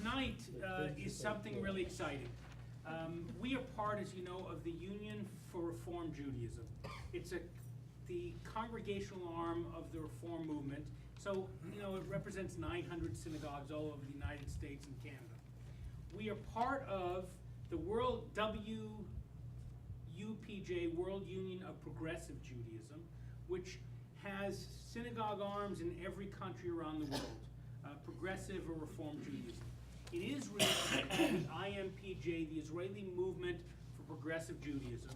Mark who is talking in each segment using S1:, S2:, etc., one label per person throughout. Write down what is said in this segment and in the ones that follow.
S1: tonight is something really exciting. We are part, as you know, of the Union for Reform Judaism. It's the congregational arm of the Reform movement. So, it represents 900 synagogues all over the United States and Canada. We are part of the World WUPJ, World Union of Progressive Judaism, which has synagogue arms in every country around the world, progressive or Reform Judaism. In Israel, it's called the IMPJ, the Israeli Movement for Progressive Judaism.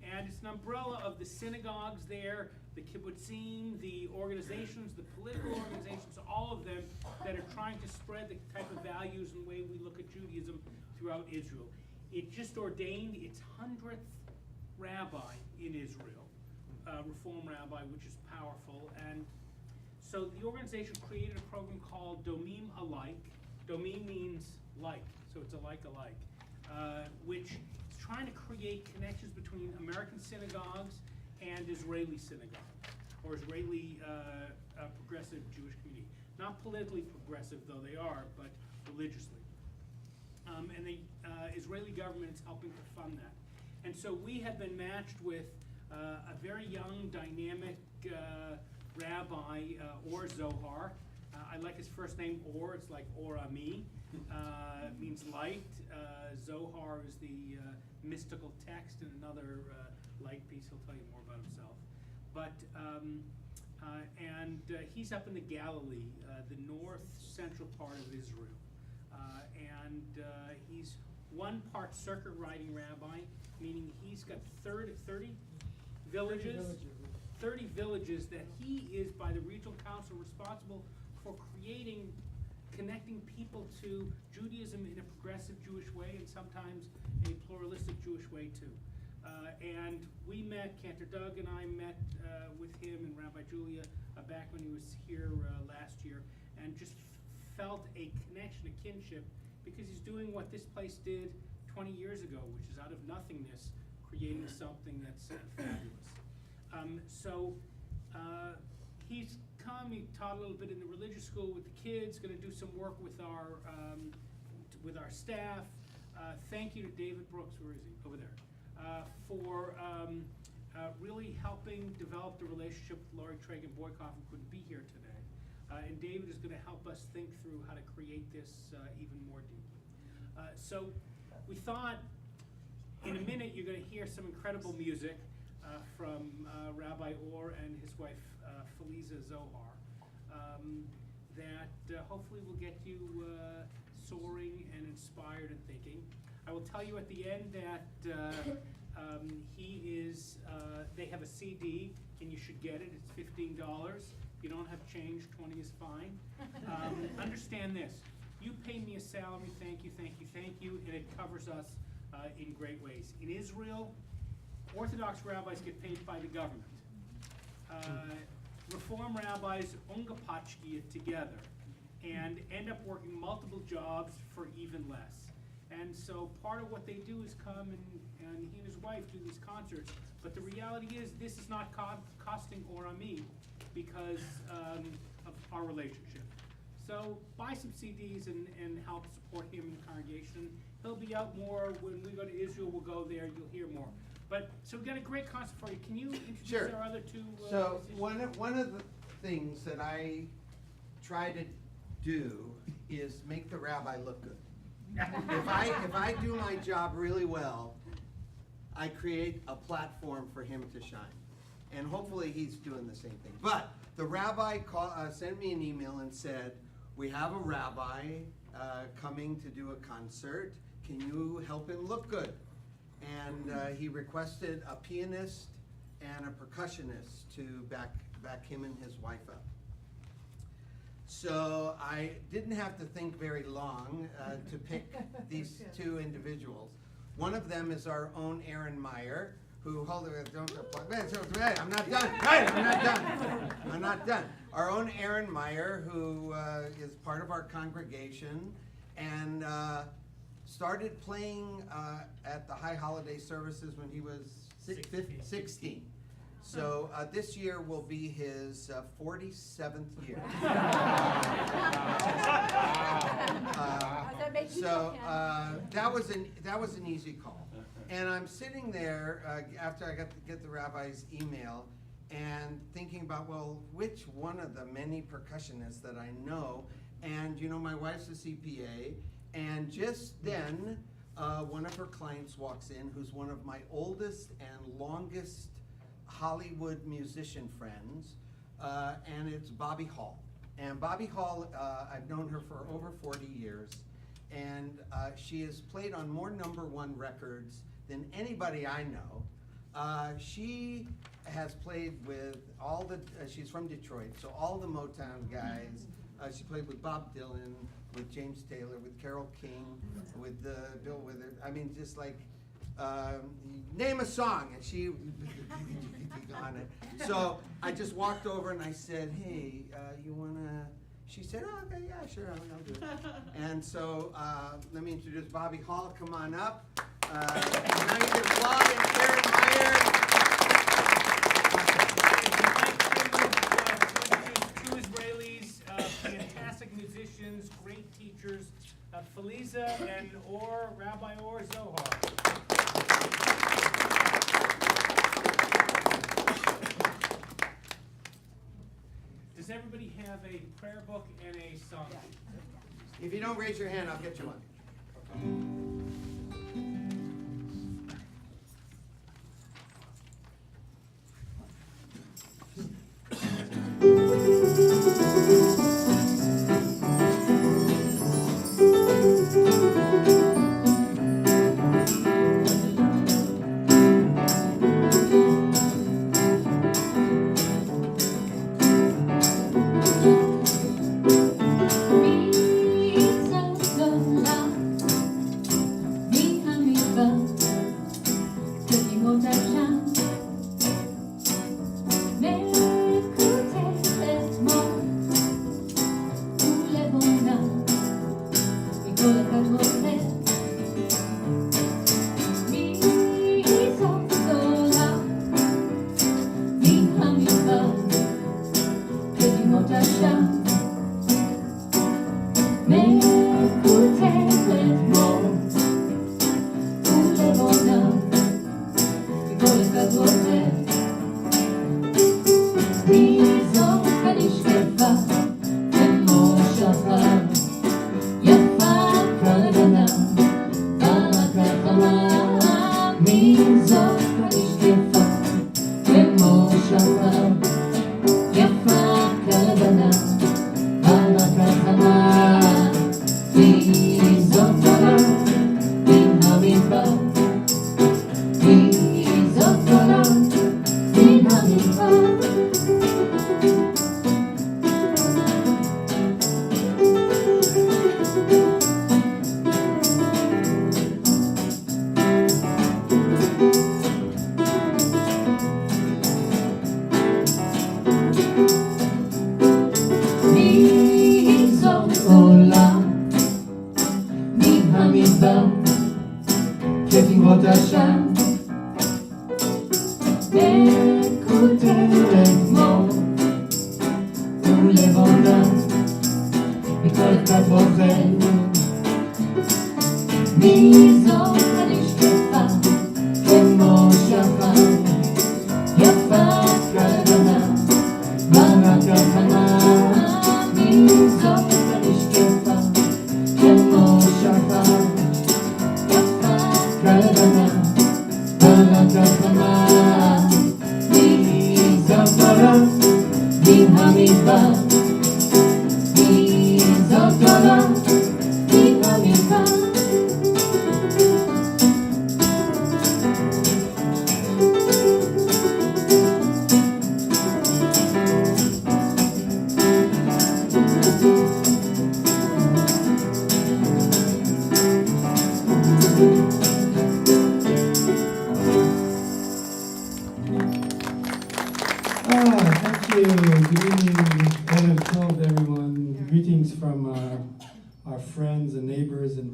S1: And it's an umbrella of the synagogues there, the kibbutzim, the organizations, the political organizations, all of them that are trying to spread the type of values and way we look at Judaism throughout Israel. It just ordained its 100th rabbi in Israel, Reform rabbi, which is powerful. And so the organization created a program called Domim Alike. Domim means like, so it's alike, which is trying to create connections between American synagogues and Israeli synagogues, or Israeli progressive Jewish community. Not politically progressive, though they are, but religiously. And the Israeli government is helping to fund that. And so we have been matched with a very young, dynamic rabbi, Oh Zohar. I like his first name, Or. It's like Or Ami. Means light. Zohar is the mystical text in another light piece. He'll tell you more about himself. But he's up in the Galilee, the north central part of Israel. He's one part circuit riding rabbi, meaning he's got 30 villages. 30 villages that he is, by the regional council, responsible for connecting people to Judaism in a progressive Jewish way, and sometimes a pluralistic Jewish way too. And we met, Cantor Doug and I met with him and Rabbi Julia back when he was here last year, and just felt a connection, a kinship, because he's doing what this place did 20 years ago, which is out of nothingness, creating something that's fabulous. He's come, he taught a little bit in the religious school with the kids, going to do some work with our staff. Thank you to David Brooks, where is he? Over there. For really helping develop the relationship with Laurie Tragan Boykoff, who couldn't be here today. And David is going to help us think through how to create this even more deeply. So we thought in a minute you're going to hear some incredible music from Rabbi Or and his wife Feliza Zohar that hopefully will get you soaring and inspired and thinking. I will tell you at the end that they have a CD and you should get it. It's $15. If you don't have change, 20 is fine. Understand this. You pay me a salary, thank you, and it covers us in great ways. In Israel, Orthodox rabbis get paid by the government. Reform rabbis ungapachki it together and end up working multiple jobs for even less. And so part of what they do is come and he and his wife do these concerts. But the reality is this is not costing Or Ami because of our relationship. So buy some CDs and help support him in the congregation. He'll be out more. When we go to Israel, we'll go there. You'll hear more. But so we've got a great concert for you. Can you introduce our other two?
S2: So one of the things that I try to do is make the rabbi look good. If I do my job really well, I create a platform for him to shine. And hopefully he's doing the same thing. But the rabbi sent me an email and said, we have a rabbi coming to do a concert. Can you help him look good? And he requested a pianist and a percussionist to back him and his wife up. So I didn't have to think very long to pick these two individuals. One of them is our own Aaron Meyer, who, hold it, don't plug. I'm not done. Right, I'm not done. Our own Aaron Meyer, who is part of our congregation and started playing at the high holiday services when he was 16. So this year will be his 47th year.
S3: Has that
S2: So that was an easy call. And I'm sitting there after I get the rabbi's email and thinking about, well, which one of the many percussionists that I know? And you know, my wife's a CPA, and just then one of her clients walks in, who's one of my oldest and longest Hollywood musician friends, and it's Bobby Hall. And Bobby Hall, I've known her for over 40 years, and she has played on more #1 records than anybody I know. She has played with all the, she's from Detroit, so all the Motown guys. She played with Bob Dylan, with James Taylor, with Carole King, with Bill Withers. I mean, just like, name a song, and she on it. So I just walked over and I said, hey, you wanna, she said, oh, okay, yeah, sure, I'll do it. And so let me introduce Bobby Hall, come on up. United Vlog and Karen Meyer.
S1: Two Israelis, fantastic musicians, great teachers, Feliza and Rabbi Oh Zohar. Does everybody have a prayer book and a song?
S2: If you don't raise your hand, I'll get you one.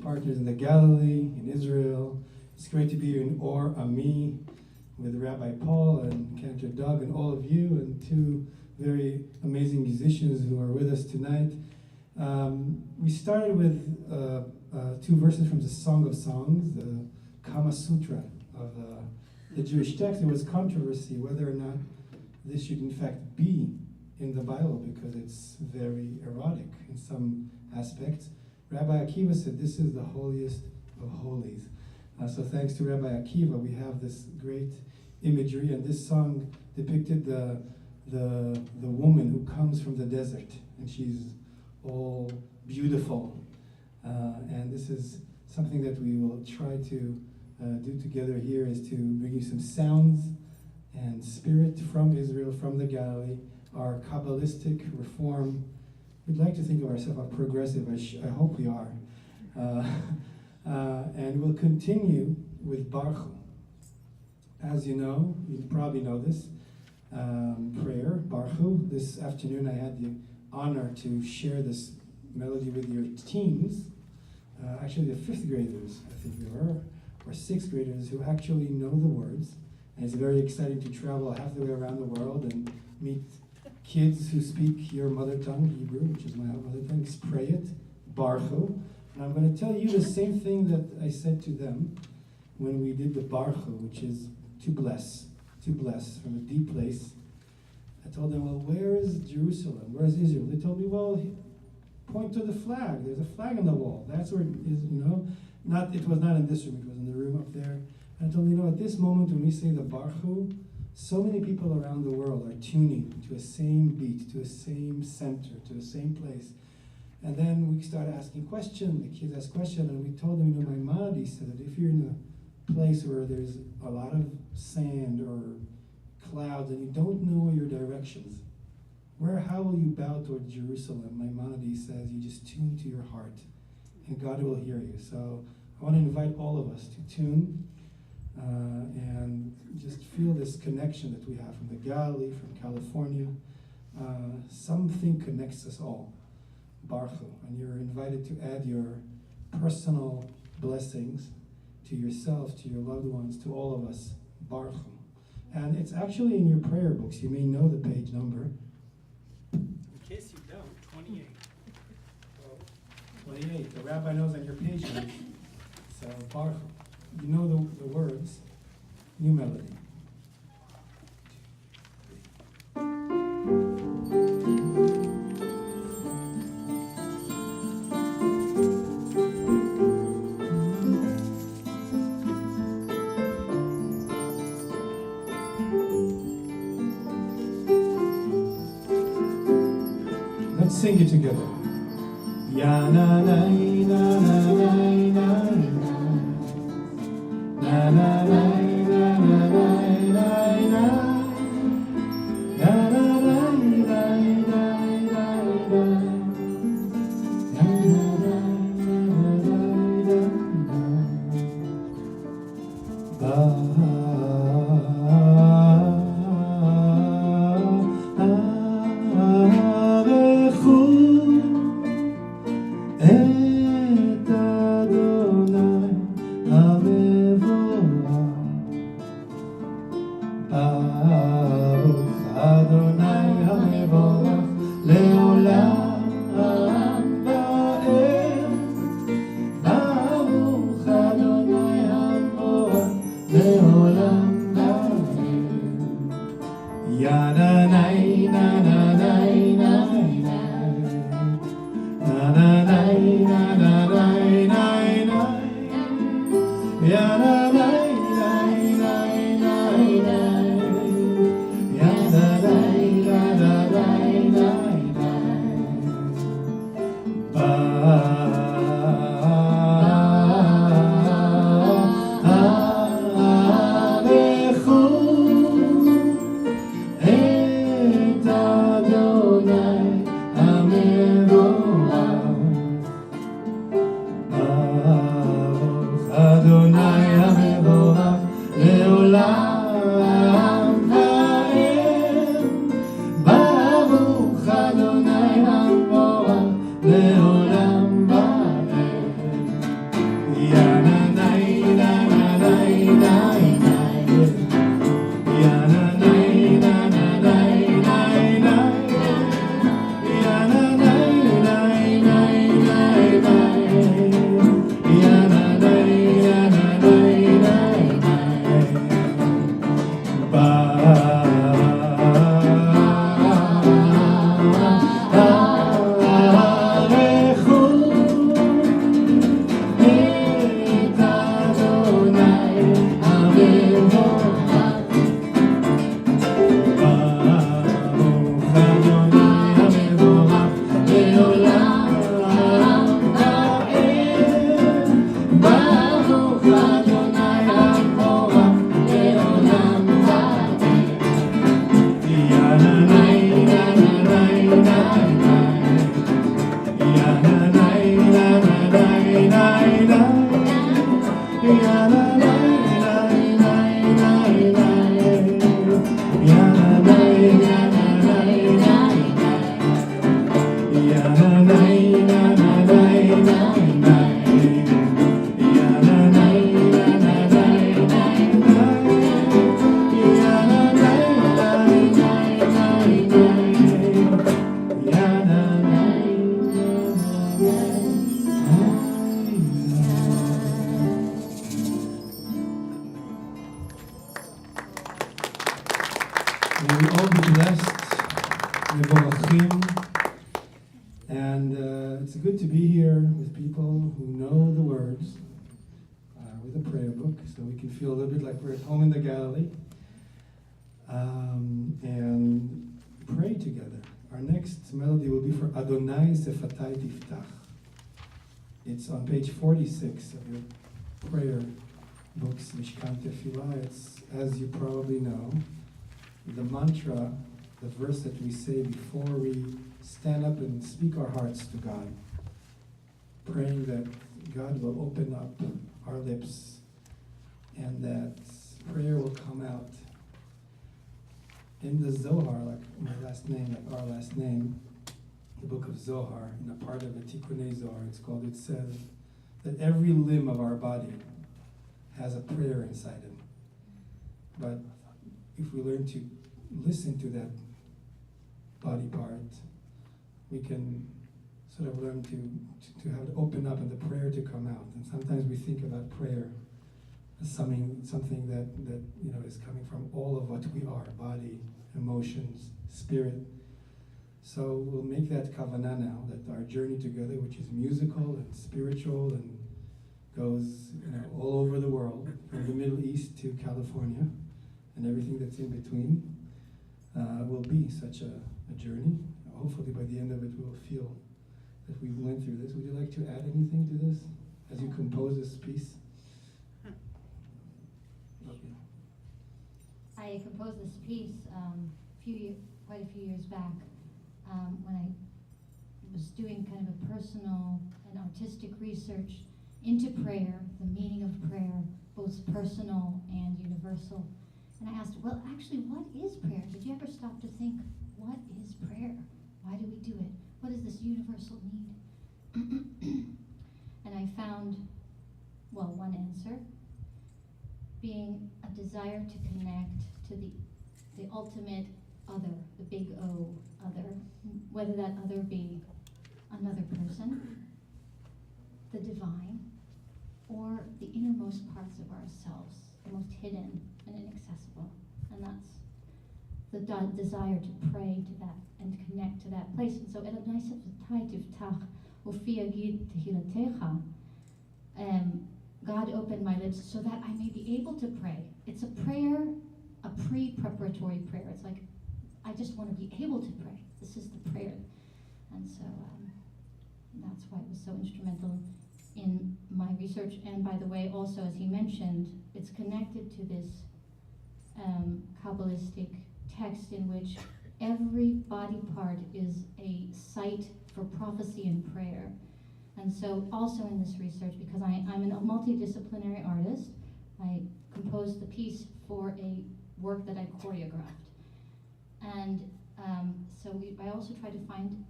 S3: Partners in the Galilee, in Israel. It's great to be here in Or Ami with Rabbi Paul and Cantor Doug and all of you, and two very amazing musicians who are with us tonight. We started with two verses from the Song of Songs, the Kama Sutra of the Jewish text. There was controversy whether or not this should in fact be in the Bible because it's very erotic in some aspects. Rabbi Akiva said this is the holiest of holies. So thanks to Rabbi Akiva, we have this great imagery, and this song depicted the woman who comes from the desert, and she's all beautiful. And this is something that we will try to do together here, is to bring you some sounds and spirit from Israel, from the Galilee, our Kabbalistic reform. We'd like to think of ourselves as progressive. I hope we are. And we'll continue with Baruch Hu. As you know, you probably know this, prayer, Baruch Hu. This afternoon I had the honor to share this melody with your teens. Actually the 5th graders, I think they were, or 6th graders who actually know the words. And it's very exciting to travel half the way around the world and meet kids who speak your mother tongue, Hebrew, which is my mother tongue. Pray it, Baruch Hu. And I'm going to tell you the same thing that I said to them when we did the Baruch Hu, which is to bless from a deep place. I told them, well, where is Jerusalem? Where is Israel? They told me, well, point to the flag. There's a flag on the wall. That's where it is, it was not in this room, it was in the room up there. And I told them, at this moment when we say the Baruch Hu, so many people around the world are tuning to a same beat, to a same center, to the same place. And then we started asking questions. The kids asked questions, and we told them, my Mahdi said that if you're in a place where there's a lot of sand or clouds and you don't know your directions, how will you bow toward Jerusalem? My Mahdi says you just tune to your heart, and God will hear you. So I want to invite all of us to tune and just feel this connection that we have from the Galilee, from California. Something connects us all. Baruch Hu. And you're invited to add your personal blessings to yourself, to your loved ones, to all of us. Baruch Hu. And it's actually in your prayer books. You may know the page number.
S1: In case you don't, 28.
S3: 28. The rabbi knows on your page number. So Baruch Hu. You know the words. New melody. Let's sing it together. Ya na na na na na na na na na. Et Adonai המבורך May we all be blessed, Mevorachim, and it's good to be here with people who know the words, with a prayer book, so we can feel a little bit like we're at home in the Galilee, and pray together. Our next melody will be for Adonai Sefatai Tiftach. It's on page 46 of your prayer books, Mishkan Tefillah. It's, as you probably know, the mantra, the verse that we say before we stand up and speak our hearts to God, praying that God will open up our lips and that prayer will come out. In the Zohar, like my last name, like our last name, the book of Zohar, in a part of the Tikkunei Zohar, it says that every limb of our body has a prayer inside it. But if we learn to listen to that body part, we can sort of learn to have it open up and the prayer to come out. And sometimes we think about prayer as something that is coming from all of what we are, body, emotions, spirit. So we'll make that kavanah now, that our journey together, which is musical and spiritual and goes all over the world, from the Middle East to California and everything that's in between, will be such a journey. Hopefully by the end of it we'll feel that we went through this. Would you like to add anything to this as you compose this piece? Okay.
S4: I composed this piece quite a few years back when I was doing kind of a personal and artistic research into prayer, the meaning of prayer, both personal and universal. And I asked, well, actually, what is prayer? Did you ever stop to think, what is prayer? Why do we do it? What is this universal need? And I found, well, one answer, being a desire to connect to the ultimate other, the big O other, whether that other be another person, the divine, or the innermost parts of ourselves, the most hidden and inaccessible. And that's the desire to pray to that and connect to that place. And so, Adonai Sefatai Tiftach Ufi Yagid Tehilatecha, God opened my lips so that I may be able to pray. It's a prayer, a pre-preparatory prayer. It's like, I just want to be able to pray. This is the prayer. And so that's why it was so instrumental in my research. And by the way, also, as he mentioned, it's connected to this Kabbalistic text in which every body part is a site for prophecy and prayer. And so also in this research, because I'm a multidisciplinary artist, I composed the piece for a work that I choreographed. And I also try to find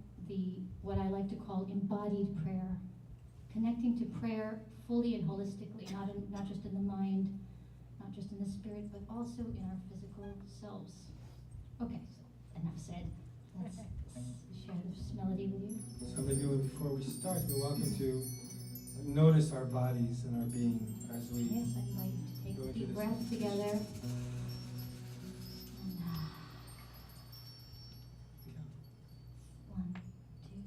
S4: what I like to call embodied prayer, connecting to prayer fully and holistically, not just in the mind, not just in the spirit, but also in our physical selves. Okay, so enough said. Let's share this melody with you.
S3: So maybe before we start, we're welcome to notice our bodies and our being as we
S4: Yes, I invite you to take
S3: go
S4: a
S3: into
S4: deep
S3: this
S4: breath
S3: meditation.
S4: together. And, one, two, three.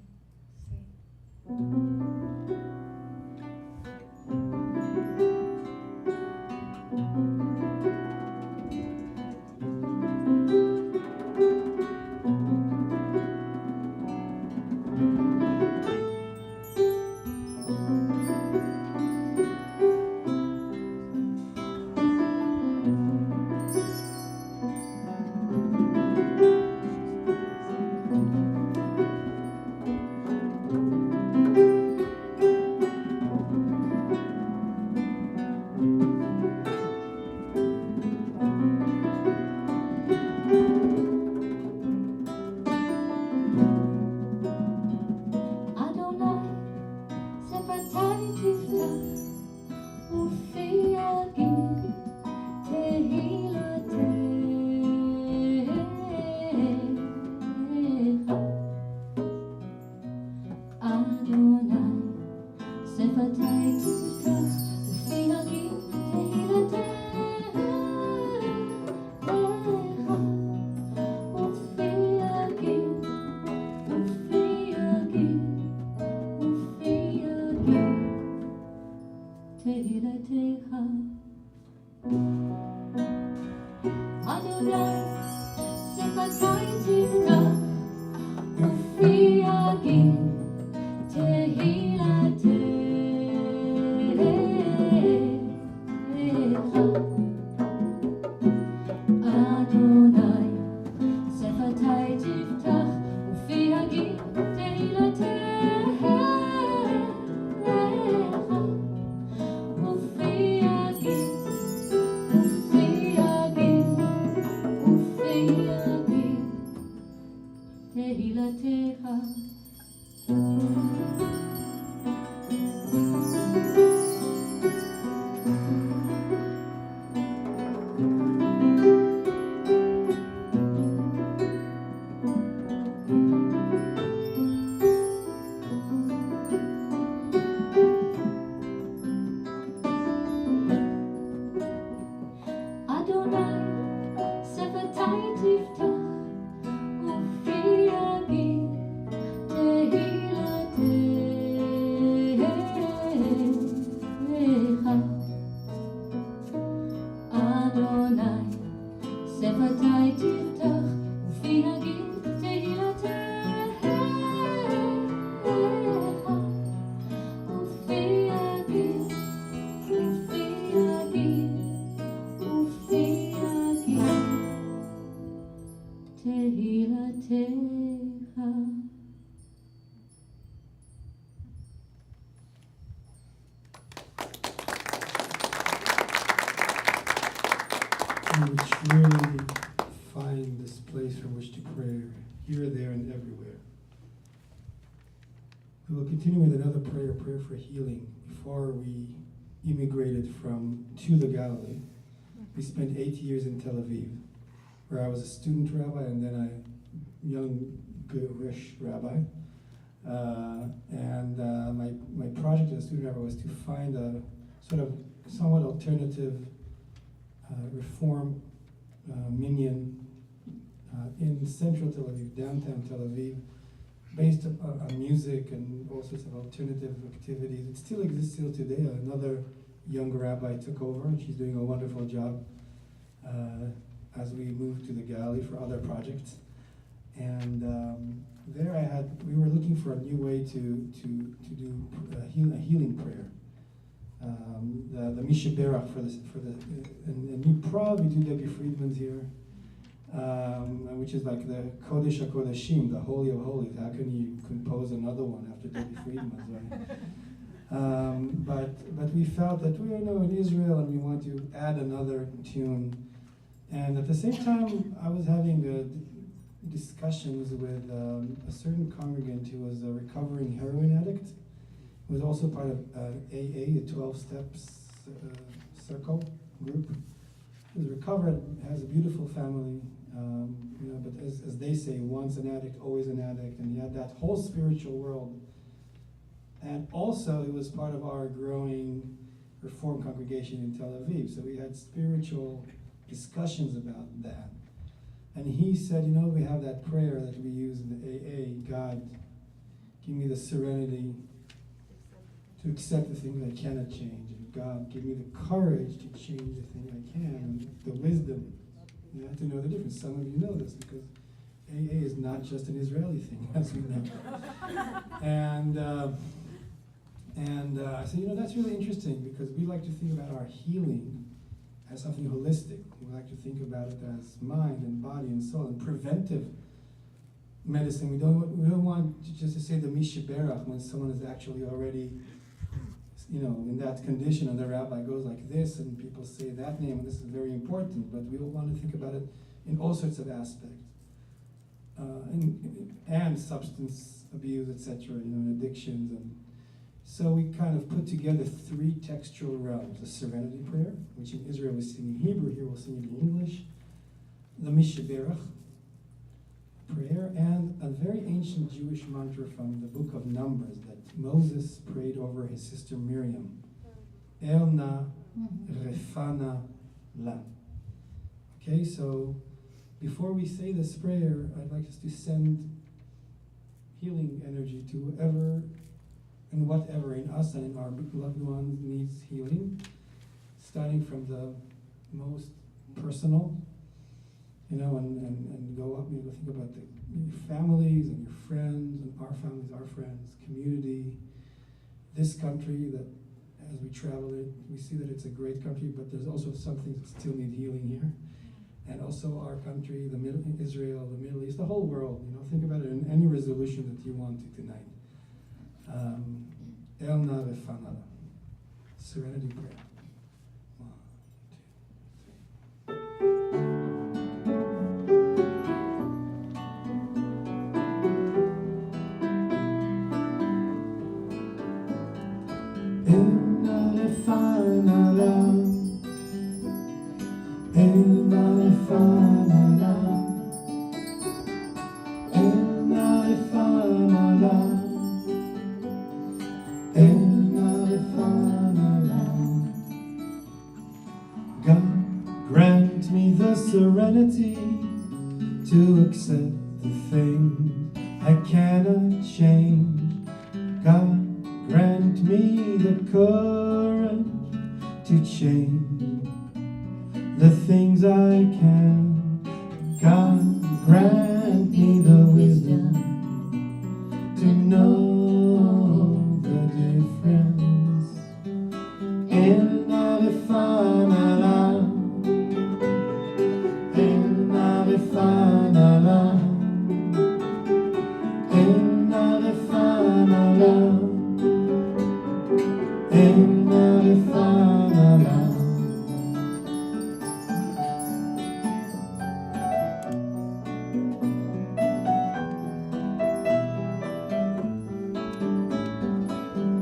S3: We truly find this place from which to pray, here, there, and everywhere. We will continue with another prayer for healing. Before we immigrated to the Galilee, we spent 8 years in Tel Aviv, where I was a student rabbi and then a young, Jewish rabbi. My project as a student rabbi was to find a sort of somewhat alternative reform minyan in central Tel Aviv, downtown Tel Aviv, based on music and all sorts of alternative activities. It still exists till today. Another young rabbi took over, and she's doing a wonderful job as we move to the Galilee for other projects. And there we were looking for a new way to do a healing prayer. The Mishaberach and you probably do Debbie Friedman's here, which is like the Kodesh HaKodeshim, the Holy of Holies. How can you compose another one after Debbie Friedman's, right? But we felt that we are in Israel and we want to add another tune. And at the same time, I was having discussions with a certain congregant who was a recovering heroin addict. He was also part of AA, the 12 Steps Circle group. He was recovered, has a beautiful family, but as they say, once an addict, always an addict, and he had that whole spiritual world. And also, he was part of our growing Reform congregation in Tel Aviv, so we had spiritual discussions about that. And he said, we have that prayer that we use in the AA, God, give me the serenity to accept the things I cannot change. And God, give me the courage to change the thing I can, and the wisdom. You have to know the difference. Some of you know this because AA is not just an Israeli thing, as we know. And I said, that's really interesting because we like to think about our healing as something holistic. We like to think about it as mind and body and soul and preventive medicine. We don't want just to say the Mishaberach when someone is actually already in that condition, and the rabbi goes like this, and people say that name, and this is very important, but we want to think about it in all sorts of aspects. And substance abuse, etc., and addictions, So we kind of put together 3 textual realms: the Serenity Prayer, which in Israel we sing in Hebrew, here we'll sing it in English, the Mishaberach prayer, and a very ancient Jewish mantra from the book of Numbers that Moses prayed over his sister Miriam. Elna refana la. Okay, so before we say this prayer, I'd like us to send healing energy to whoever and whatever in us and in our loved ones needs healing, starting from the most personal, and go up, think about your families and your friends, and our families, our friends, community, this country that as we travel it, we see that it's a great country, but there's also some things that still need healing here. And also our country, Israel, the Middle East, the whole world, think about it in any resolution that you want to tonight. Elna Refanala, Serenity Prayer. 1, 2, 3. Elna Refanala, Elna Refanala, Elna Refanala. God, grant me the serenity to accept the things I cannot change. God, grant me the courage to change the things I can. God, grant me the wisdom to know the difference. Elna Refanala, Elna Refanala, Elna Refanala, Elna Refanala.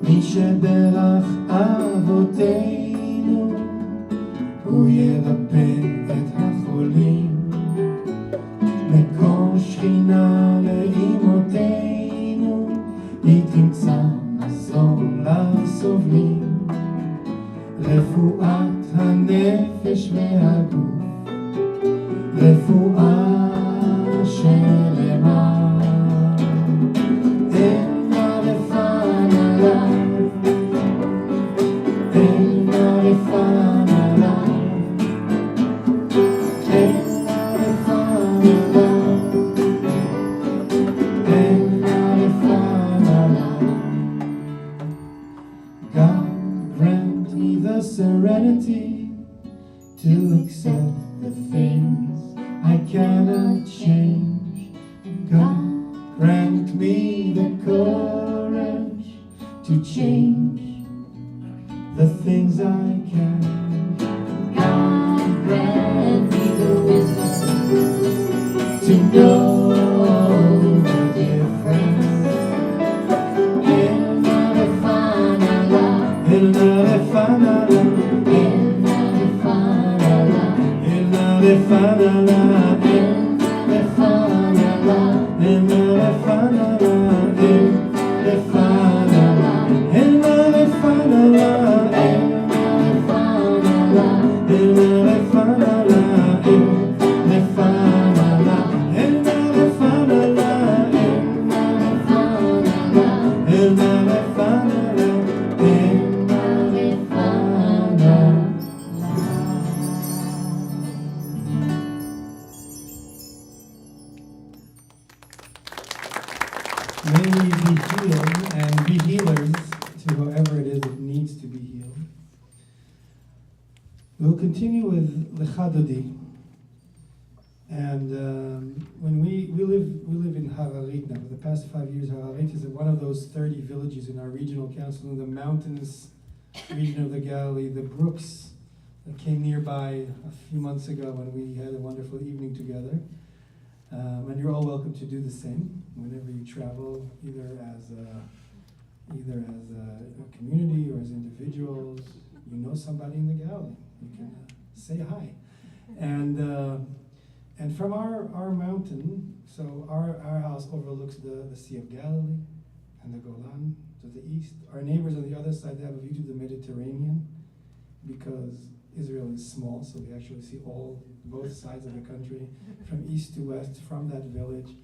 S3: מי שברך אבותינו, הוא ירפא את החולים. מקור שכינה לאמותינו, היא תמצא מזון לסובלים. רפואת הנפש והגוף, רפואה שלמה. Elna Refanala, Elna Refanala, Elna Refanala, Elna Refanala. God, grant me the serenity to accept the things I cannot change. God, grant me the courage to change the things I can. God, grant me the wisdom to know the difference. Elna Refanala, Elna Refanala, Elna Refanala, Elna Refanala, Elna Refanala, Elna Refanala, Elna Refanala, Elna Refanala, Elna Refanala, Elna Refanala, Elna Refanala, Elna Refanala, Elna Refanala, Elna Refanala. May we be healed and be healers to whoever it is that needs to be healed. We'll continue with Lecha Dodi. And when we live in Hararit now. For the past 5 years, Hararit is one of those 30 villages in our regional council in the mountainous region of the Galilee, the brooks that came nearby a few months ago when we had a wonderful evening together. And you're all welcome to do the same whenever you travel, either as either as a community or as individuals. You know somebody in the Galilee, you can say hi. And from our mountain, so our house overlooks the Sea of Galilee and the Golan to the east. Our neighbors on the other side, they have a view to the Mediterranean because Israel is small, so we actually see both sides of the country from east to west from that village.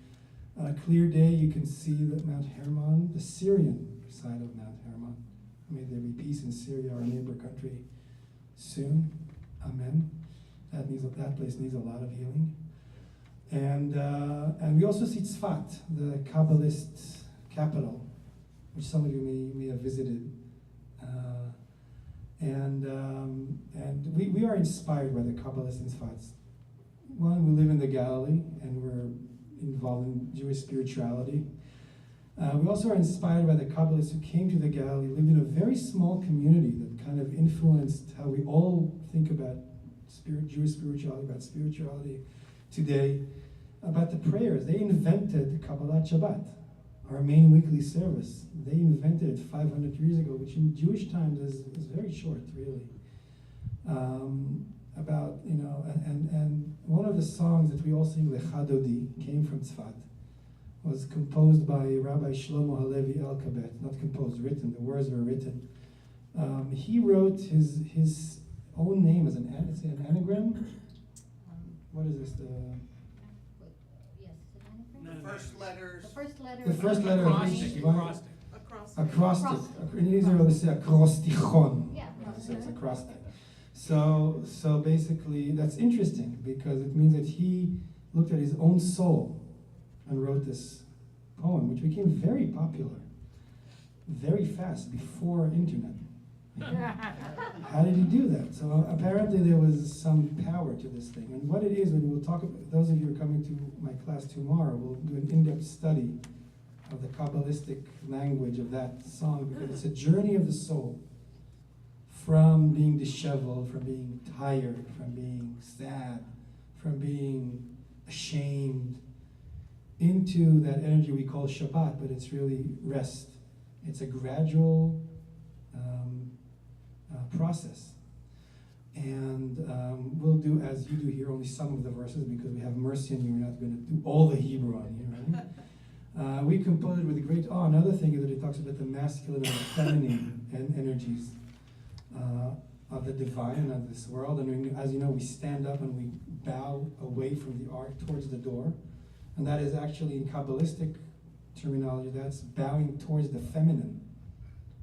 S3: On a clear day, you can see that Mount Hermon, the Syrian side of Mount Hermon. May there be peace in Syria, our neighbor country, soon. Amen. That place needs a lot of healing. And we also see Tzfat, the Kabbalist capital, which some of you may have visited. And we are inspired by the Kabbalist in Tzfat. One, we live in the Galilee, and we're involved in Jewish spirituality. We also are inspired by the Kabbalists who came to the Galilee, lived in a very small community that kind of influenced how we all think about Jewish spirituality, about spirituality today, about the prayers. They invented Kabbalat Shabbat, our main weekly service. They invented it 500 years ago, which in Jewish times is very short, really. And one of the songs that we all sing, Lecha Dodi, came from Tzfat, was composed by Rabbi Shlomo Halevi El-Kabet, not composed, written, the words were written. He wrote his own name as an anagram. What is this?
S4: Yes, is it anagram?
S2: The first letters.
S4: The first letter.
S3: Acrostic. In Israel, they say acrostichon.
S4: Yeah.
S3: So it's acrostic. So basically, that's interesting because it means that he looked at his own soul and wrote this poem, which became very popular, very fast, before internet. How did he do that? So apparently there was some power to this thing. And what it is, and we'll talk about, those of you who are coming to my class tomorrow, we'll do an in-depth study of the Kabbalistic language of that song, because it's a journey of the soul from being disheveled, from being tired, from being sad, from being ashamed, into that energy we call Shabbat, but it's really rest. It's a gradual process. And we'll do, as you do here, only some of the verses, because we have mercy on you. We're not going to do all the Hebrew on you, right? We composed it with great awe. Another thing is that it talks about the masculine and the feminine energies of the divine of this world. And as you know, we stand up and we bow away from the ark towards the door. And that is actually, in Kabbalistic terminology, that's bowing towards the feminine,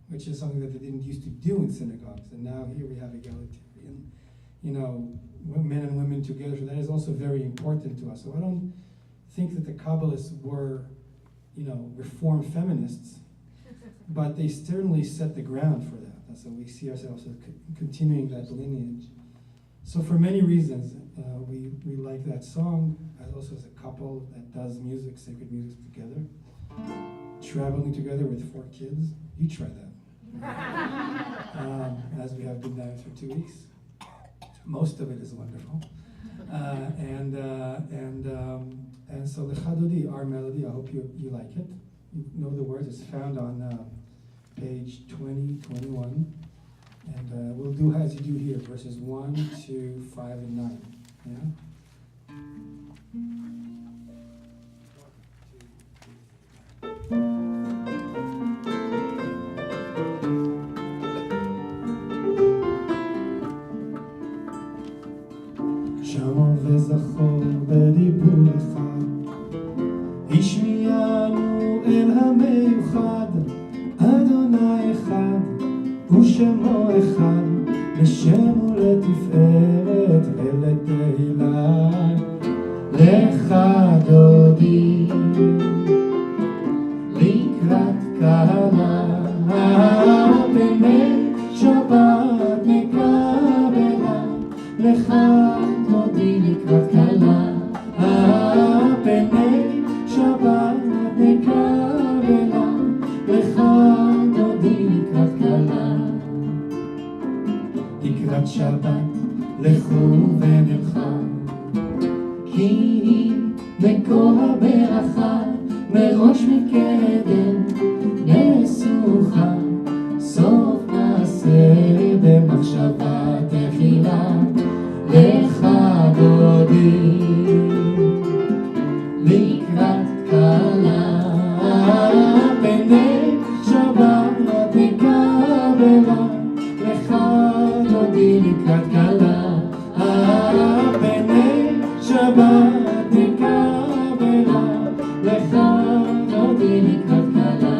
S3: which is something that they didn't used to do in synagogues. And now here we have egalitarian, men and women together. So that is also very important to us. So I don't think that the Kabbalists were, reformed feminists, but they certainly set the ground for that. And so we see ourselves as continuing that lineage. So for many reasons, we like that song, also as a couple that does music, sacred music together, traveling together with 4 kids. You try that. As we have been there for 2 weeks. Most of it is wonderful. And so the Chadodi, our melody, I hope you like it. You know the words, it's found on page 20, 21. And we'll do as you do here, verses 1, 2, 5, and 9. Yeah? שמעו וזכור בדיבור אחד, השמיענו אל המיוחד, אדוני אחד ושמו אחד, לשם ולתפארת ולתהילה, לך דודי לקראת קהלה, בני שבת נקבלה, לך דודי לקראת קהלה, בני שבת נקבלה, לך דודי לקראת קהלה. לקראת שבת לכו ונלכה, כי היא מקור הברכה, מראש מקדם נסוכה, סוף מעשה במחשבה תחילה, לך דודי לקראת קלה, פני שבת נקבלה, לך דודי לקראת קלה, פני שבת נקבלה, לך דודי לקראת קלה.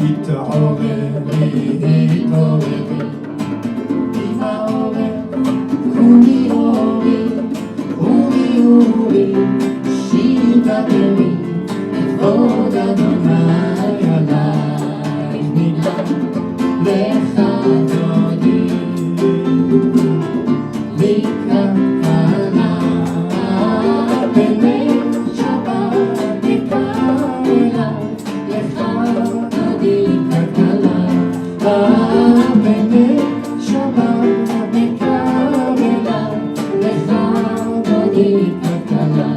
S3: התעוררי, התעוררי, אמא עורר, קומי אורי, אורי אורי, שידברי, כבוד אדוני עלייך נדלק, לך דודי, לקראת קלה, פני שבת נקבלה, לך דודי לקראת קלה, פני שבת נקבלה, לך דודי לקראת קלה. לך דודי לקראת קלה,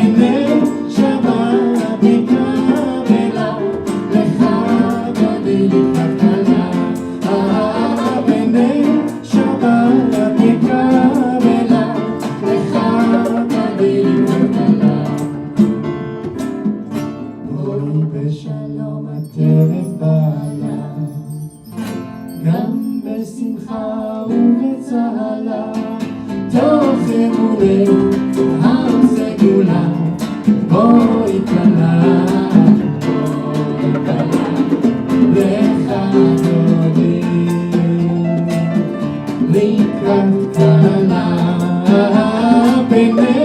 S3: פני שבת נקבלה, לך דודי לקראת קלה, פני שבת נקבלה, לך דודי לקראת קלה. בואי בשלום עטרת בעלה, גם בשמחה ובצהלה, תוך אמוננו הר סגולה, בואי כלה, בואי כלה, לך דודי לקראת קלה, פני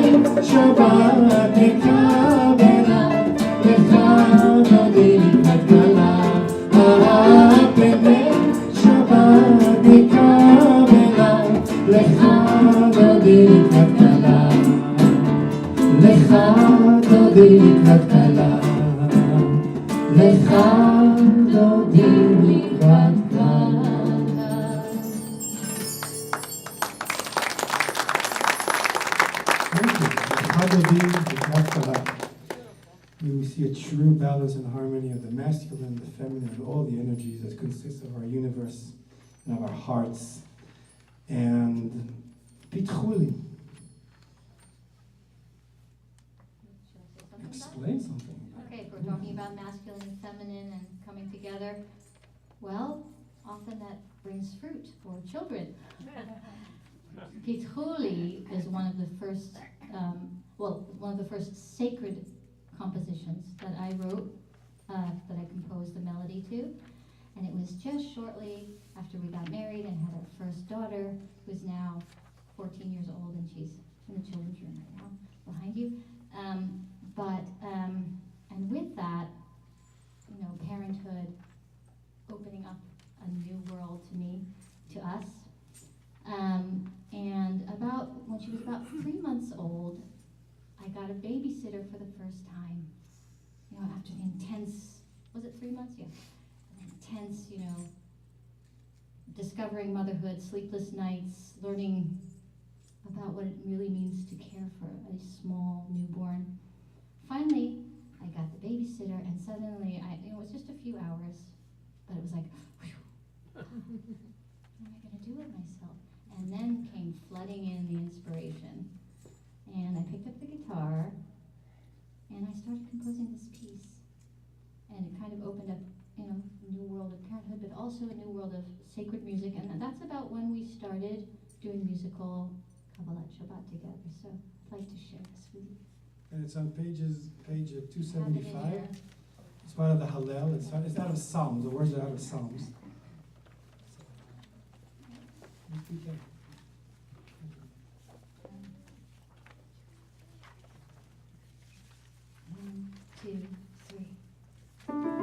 S3: שבת נקבלה, לך דודי לקראת קלה, פני שבת נקבלה, לך דודי לקראת קלה, לך דודי לקראת קלה, לך דודי לקראת קלה. Thank you. לך דודי לקראת קלה. We see a true balance and harmony of the masculine, the feminine, and all the energies that consist of our universe and of our hearts. And Pitchuli, explain something.
S4: Okay, if we're talking about masculine and feminine and coming together, well, often that brings fruit for children. Pitchuli is one of the first, one of the first sacred compositions that I wrote, that I composed the melody to. And it was just shortly after we got married and had our first daughter, who's now 14 years old, and she's in the children's room right now, behind you. And with that, parenthood, opening up a new world to me, to us. And when she was about 3 months old, I got a babysitter for the first time. After the intense, was it 3 months? Yeah. Intense, discovering motherhood, sleepless nights, learning about what it really means to care for a small newborn. Finally, I got the babysitter, and suddenly, it was just a few hours, but it was like, whew, how am I going to do it myself? And then came flooding in the inspiration. And I picked up the guitar, and I started composing this piece. And it kind of opened up, a new world of parenthood, but also a new world of sacred music. And that's about when we started doing musical Kabbalat Shabbat together. So I'd like to share this with you.
S3: And it's on page 275. It's part of the Hallel. It's out of Psalms. The words are out of Psalms. You can.
S4: 1, 2, 3.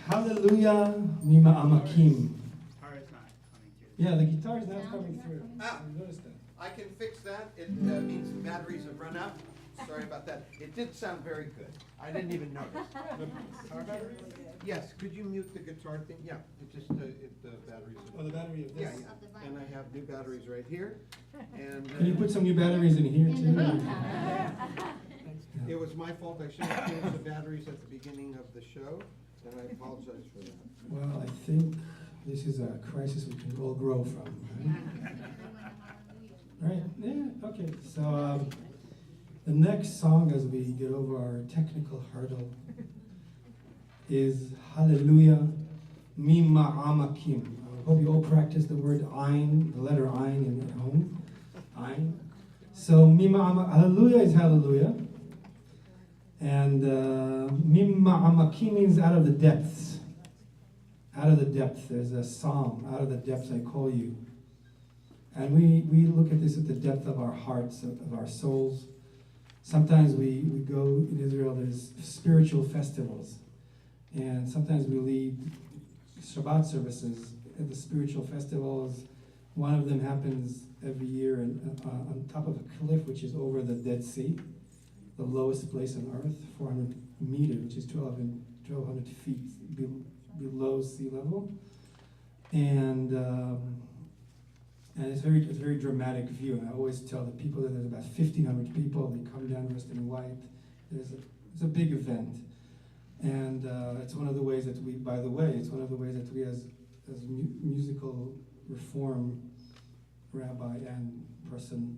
S3: Hallelujah, Mima Amakim.
S1: Guitar is not coming through.
S3: Yeah, the guitar is not coming through.
S2: Ah.
S3: I noticed that.
S2: I can fix that. It means the batteries have run out. Sorry about that. It did sound very good. I didn't even notice. Yes, could you mute the guitar thing? Yeah, it just, the batteries.
S3: Oh, the battery of
S2: Yeah,
S3: this.
S2: yeah. And I have new batteries right here. And
S3: Can you put some new batteries in here
S4: In
S3: too?
S4: the meantime.
S2: it was my fault. I should have changed the batteries at the beginning of the show, and I apologize for that.
S3: Well, I think this is a crisis we can all grow from. Right? Yeah, okay. So the next song, as we get over our technical hurdle, is Hallelujah, Mima Amakim. I hope you all practice the word Ein, the letter Ein in your home. Ein. So Mima Hallelujah is Hallelujah. And Mima Amakim means out of the depths. Out of the depth. There's a psalm, out of the depths I call you. And we look at this at the depth of our hearts, of our souls. sometimes we go in Israel, there's spiritual festivals. And sometimes we lead Shabbat services at the spiritual festivals. One of them happens every year on top of a cliff which is over the Dead Sea, the lowest place on earth, 400 meters, which is 1,200 feet below sea level. And it's very dramatic view. And I always tell the people that there's about 1,500 people. They come down dressed in white. It's a big event. And it's one of the ways that we, by the way, it's one of the ways that we as musical reform rabbi and person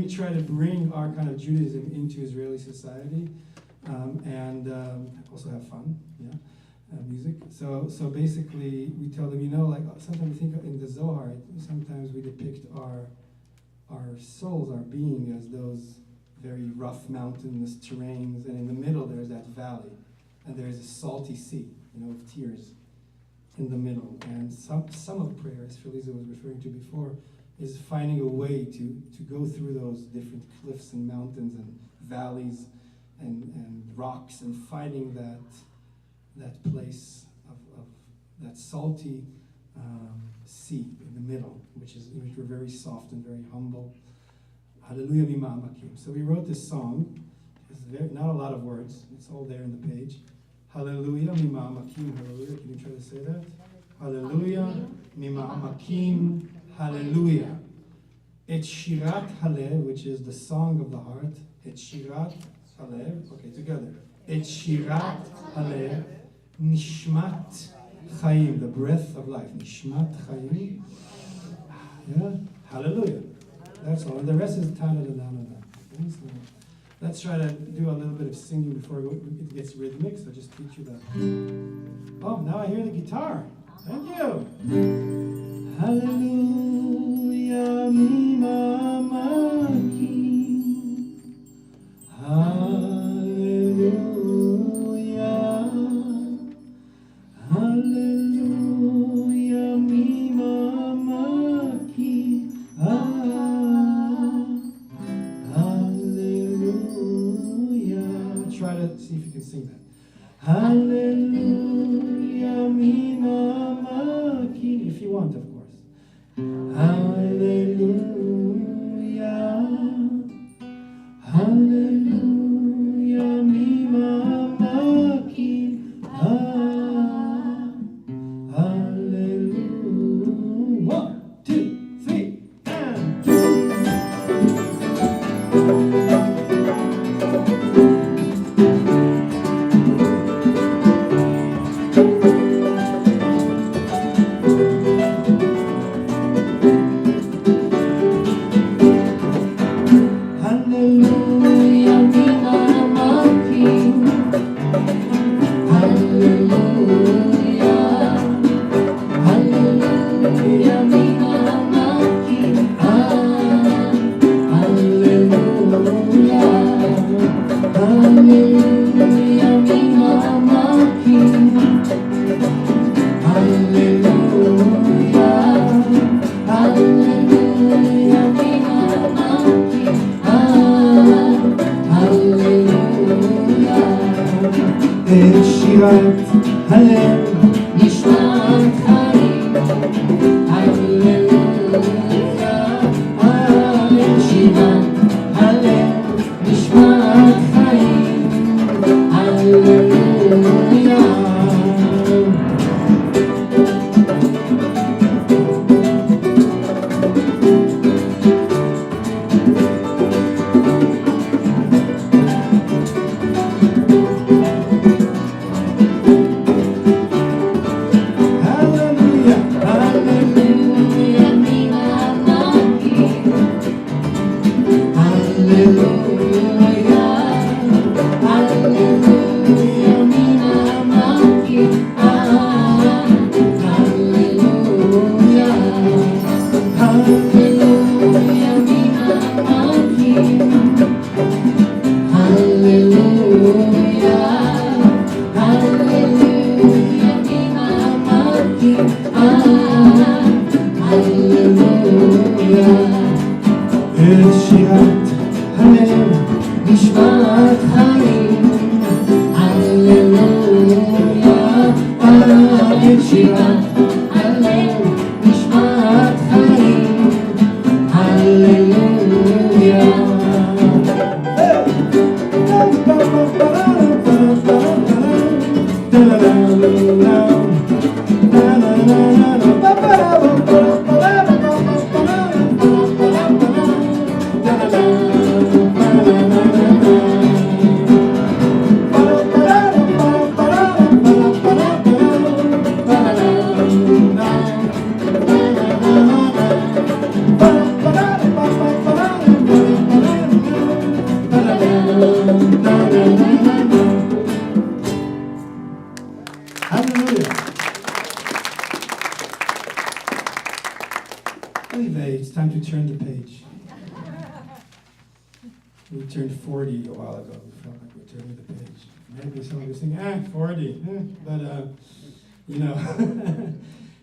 S3: try to bring our kind of Judaism into Israeli society, and also have fun, music. So basically, we tell them, like sometimes we think in the Zohar, sometimes we depict our souls, our being, as those very rough mountainous terrains, and in the middle there's that valley, and there's a salty sea, of tears in the middle. And some of prayer, as Feliza was referring to before, is finding a way to go through those different cliffs and mountains and valleys and rocks, and finding that place of that salty sea in the middle, which we're very soft and very humble. Hallelujah mima'amakim. So we wrote this song. It's not a lot of words. It's all there in the page. Hallelujah mima'amakim. Hallelujah. Can you try to say that? Hallelujah mima'amakim. Hallelujah. Et shirat halev, which is the song of the heart. Et shirat halev. Okay, together. Et shirat halev. Nishmat chayim, the breath of life. Nishmat chayim. Yeah. Hallelujah. That's all. And the rest is ta-da-da-da-da-da. Okay, so let's try to do a little bit of singing before it gets rhythmic, so just teach you that. Oh, now I hear the guitar. Thank you. Hallelujah, mima'amakim. Hallelujah. Hallelujah, mima'amakim. Hallelujah. Try to see if you can sing that. Hallelujah, mima'amakim. If you want, of course. Hallelujah. Hallelujah, mima'amakim. Hallelujah. 1, 2, 3, and Hallelujah, mima'amakim. Hallelujah. Hallelujah, mima'amakim. Hallelujah. Hallelujah, mima'amakim. Hallelujah. Hallelujah, mima'amakim. Hallelujah. Et shirat halev nishmat chayim. Hallelujah. Et shirat halev nishmat chayim. Hallelujah. Hallelujah, hallelujah. We turned 40 a while ago. We felt like we're turning the page. Maybe somebody was thinking, 40. But, you know,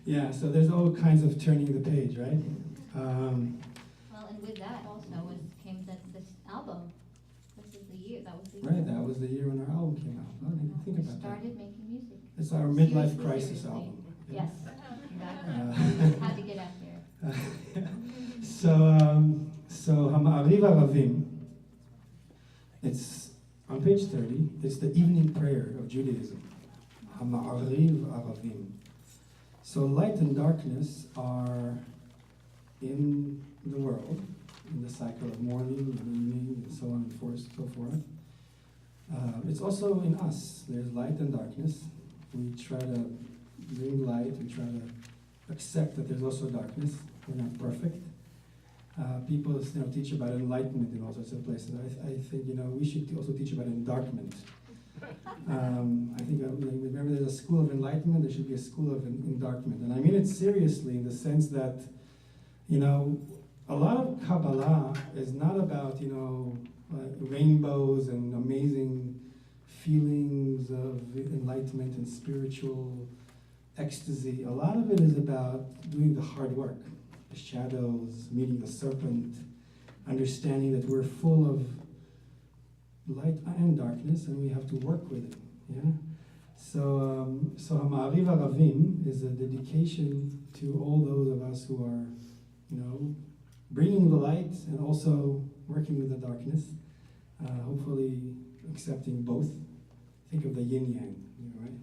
S3: yeah, so there's all kinds of turning the page, right?
S4: Well, and with that also came this album. This is the year, that was the year.
S3: Right, that was the year when our album came out. I didn't think
S4: We
S3: about that.
S4: started making music.
S3: It's our midlife
S4: Seriously,
S3: crisis
S4: seriously.
S3: album.
S4: Yes, exactly. Had to get out there.
S3: So Hama'ariv Aravim, it's on page 30, it's the evening prayer of Judaism. Hama'ariv Aravim. So light and darkness are in the world, in the cycle of morning and evening and so on and so forth. It's also in us. There's light and darkness. We try to bring light. We try to accept that there's also darkness. We're not perfect. People, teach about enlightenment in all sorts of places. I think, we should also teach about endarkment. I think, remember, there's a school of enlightenment. There should be a school of endarkment, and I mean it seriously in the sense that, a lot of Kabbalah is not about, rainbows and amazing feelings of enlightenment and spiritual ecstasy. A lot of it is about doing the hard work, the shadows, meeting the serpent, understanding that we're full of light and darkness, and we have to work with it. Yeah. So Ha'ma'ariv Aravim is a dedication to all those of us who are, bringing the light and also working with the darkness. Hopefully accepting both. Think of the yin yang, right?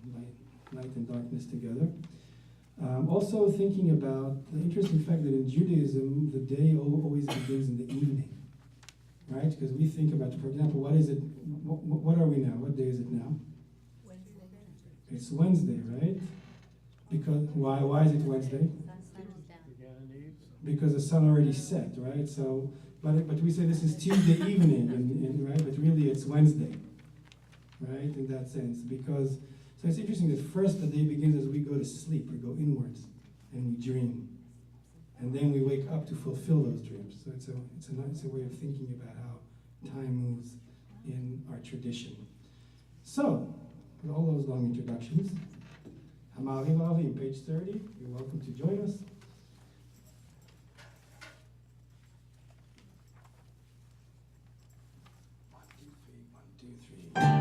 S3: Light and darkness together. Also thinking about the interesting fact that in Judaism, the day always begins in the evening, right? Because we think about, for example, what is it? What are we now? What day is it now?
S5: Wednesday.
S3: It's Wednesday, right? Because why is it Wednesday? Because the sun already set, right? So, but we say this is Tuesday evening, right? But really it's Wednesday, right? In that sense, because so it's interesting that first the day begins as we go to sleep, we go inwards, and we dream, and then we wake up to fulfill those dreams. So it's a way of thinking about how time moves in our tradition. So, with all those long introductions, Hama'ariv Aravim, page 30. You're welcome to join us. 1, 2, 3.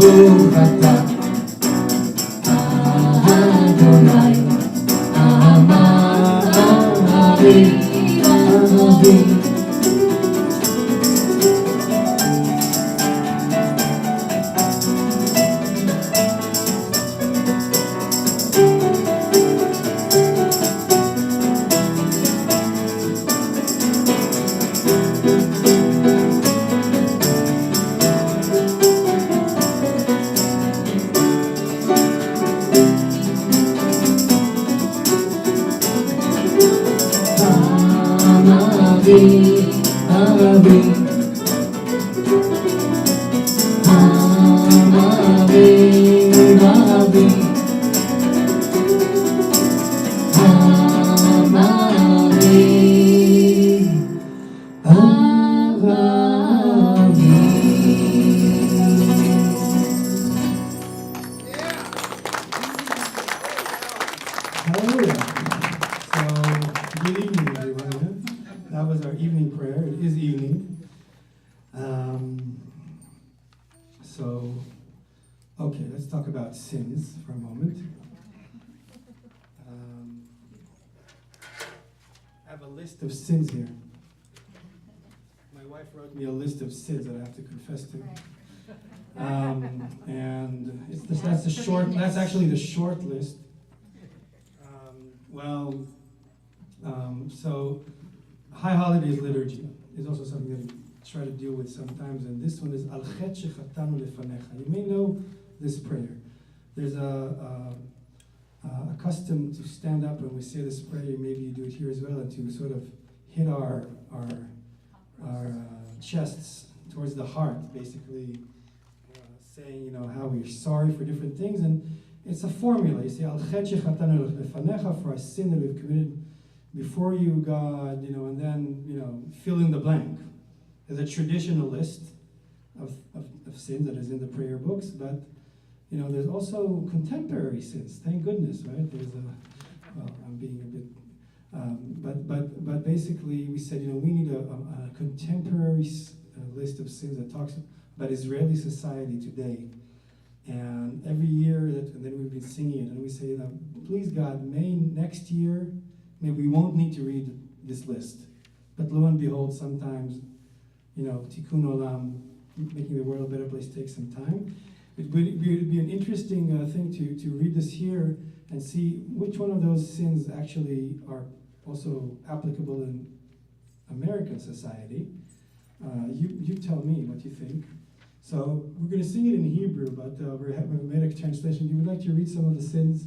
S3: Baruch atah Hallelujah. So, good evening, everyone. That was our evening prayer. It is evening. Okay, let's talk about sins for a moment. I have a list of sins here. My wife wrote me a list of sins that I have to confess to. And that's actually the short list. So High Holidays liturgy is also something that we try to deal with sometimes, and this one is Al Chet Shechatanu Lefanecha. You may know this prayer. There's a custom to stand up when we say this prayer. Maybe you do it here as well, and to sort of hit our chests towards the heart, basically saying, how we're sorry for different things. And it's a formula. You say, Al Chet Shechatanu Lefanecha, for a sin that we've committed before you, God, and then, fill in the blank. There's a traditional list of sins that is in the prayer books, but, there's also contemporary sins. Thank goodness, right? I'm being a bit, but basically we said, we need a contemporary list of sins that talks about Israeli society today. And every year, and then we've been singing it, and we say, please God, may next year, maybe we won't need to read this list. But lo and behold, sometimes, tikkun olam, making the world a better place, takes some time. It would be an interesting thing to read this here and see which one of those sins actually are also applicable in American society. You tell me what you think. So we're going to sing it in Hebrew, but we made a translation. You would like to read some of the sins?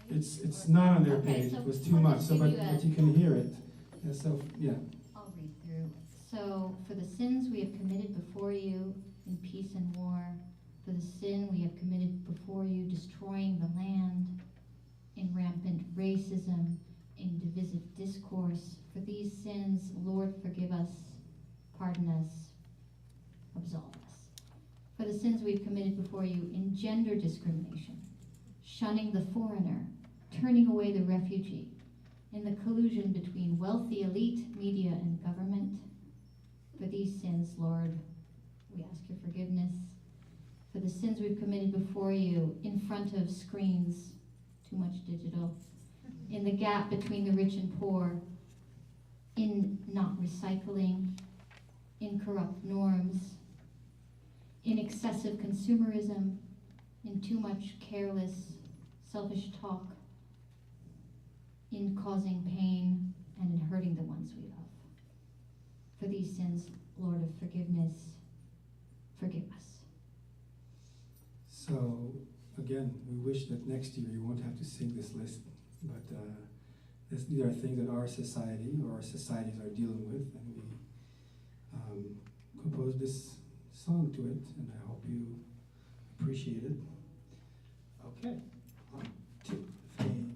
S3: It's not on their page. It was too much. So, but you can hear it. Yeah, so yeah.
S4: I'll read through. So, for the sins we have committed before you in peace and war, for the sin we have committed before you, destroying the land, in rampant racism, in divisive discourse, for these sins, Lord, forgive us, pardon us, absolve us. For the sins we've committed before you in gender discrimination, shunning the foreigner, turning away the refugee, in the collusion between wealthy elite, media, and government. For these sins, Lord, we ask your forgiveness. For the sins we've committed before you in front of screens, too much digital, in the gap between the rich and poor, in not recycling, in corrupt norms, in excessive consumerism, in too much careless, selfish talk, in causing pain and in hurting the ones we love. For these sins, Lord of forgiveness, forgive us.
S3: So, again, we wish that next year you won't have to sing this list, but these are things that our society or our societies are dealing with, and we composed this song to it, and I hope you appreciate it. Okay, 1, 2, 3.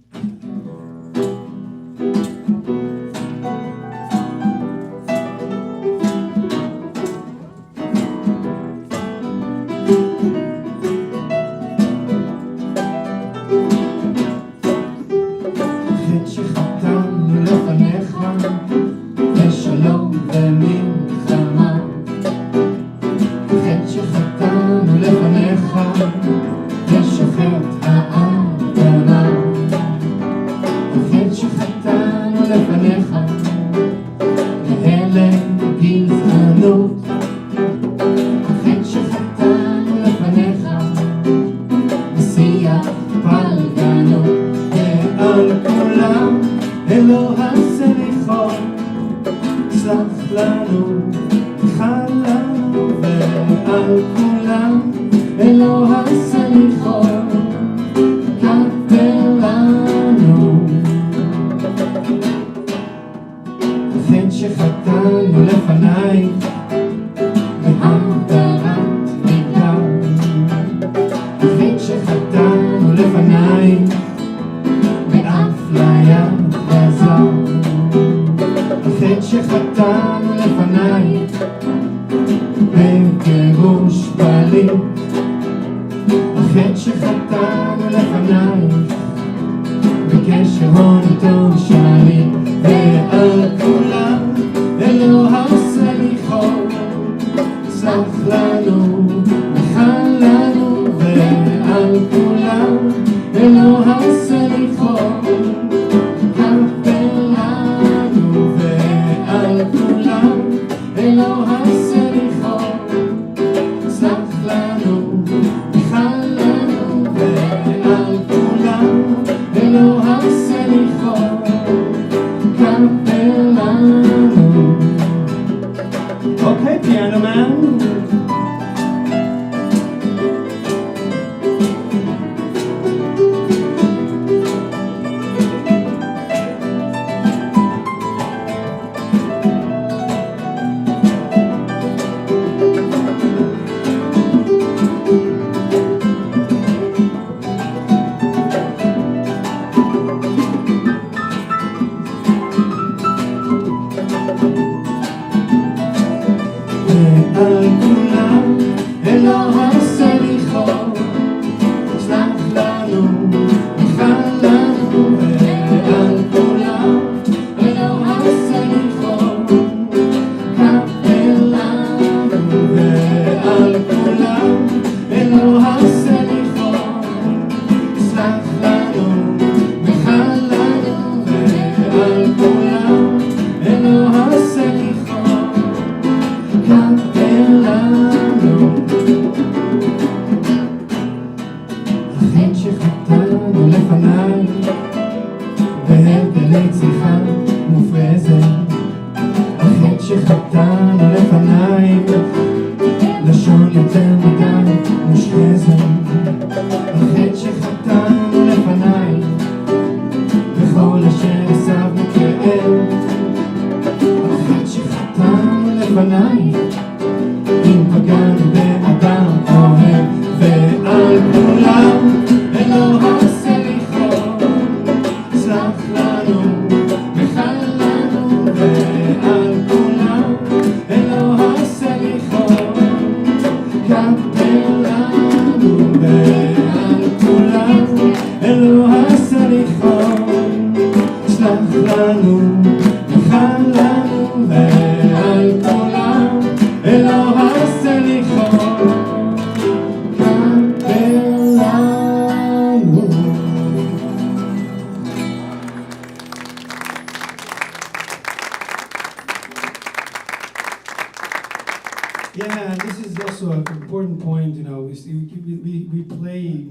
S3: בקשר הונתון שנים, ועל כולם אלוה סליחות, סלח לנו, מחל לנו, ועל כולם אלוה סליחות, כפר לנו, ועל כולם אלוה סליחות, סלח לנו, מחל לנו, ועל כולם אלוה סליחות, כפר לנו. Okay, piano man. ועל כולם אלוה סליחות, סלח לנו, מחל לנו, ועל כולם אלוה סליחות, כפר לנו, ועל כולם אלוה סליחות, סלח לנו, מחל לנו, ועל כולם אלוה סליחות, כפר לנו. החטא שחטאנו לפניי, בהרגלי צריכה מופרזת. החטא שחטאנו לפניי, לשון יותר מדי מושחזת. החטא שחטאנו לפניי, בכל אשר הסבנו כאב. החטא שחטאנו לפניי, אם פגענו באדם אוהב, ועל כולם אלוה סליחות, סלח לנו, מחל לנו, ועל כולם אלוה סליחות, כפר לנו, ועל כולם אלוה סליחות, סלח לנו, מחל לנו, ועל כולם אלוה סליחות, כפר לנו. Yeah, this is also an important point, you know, we play,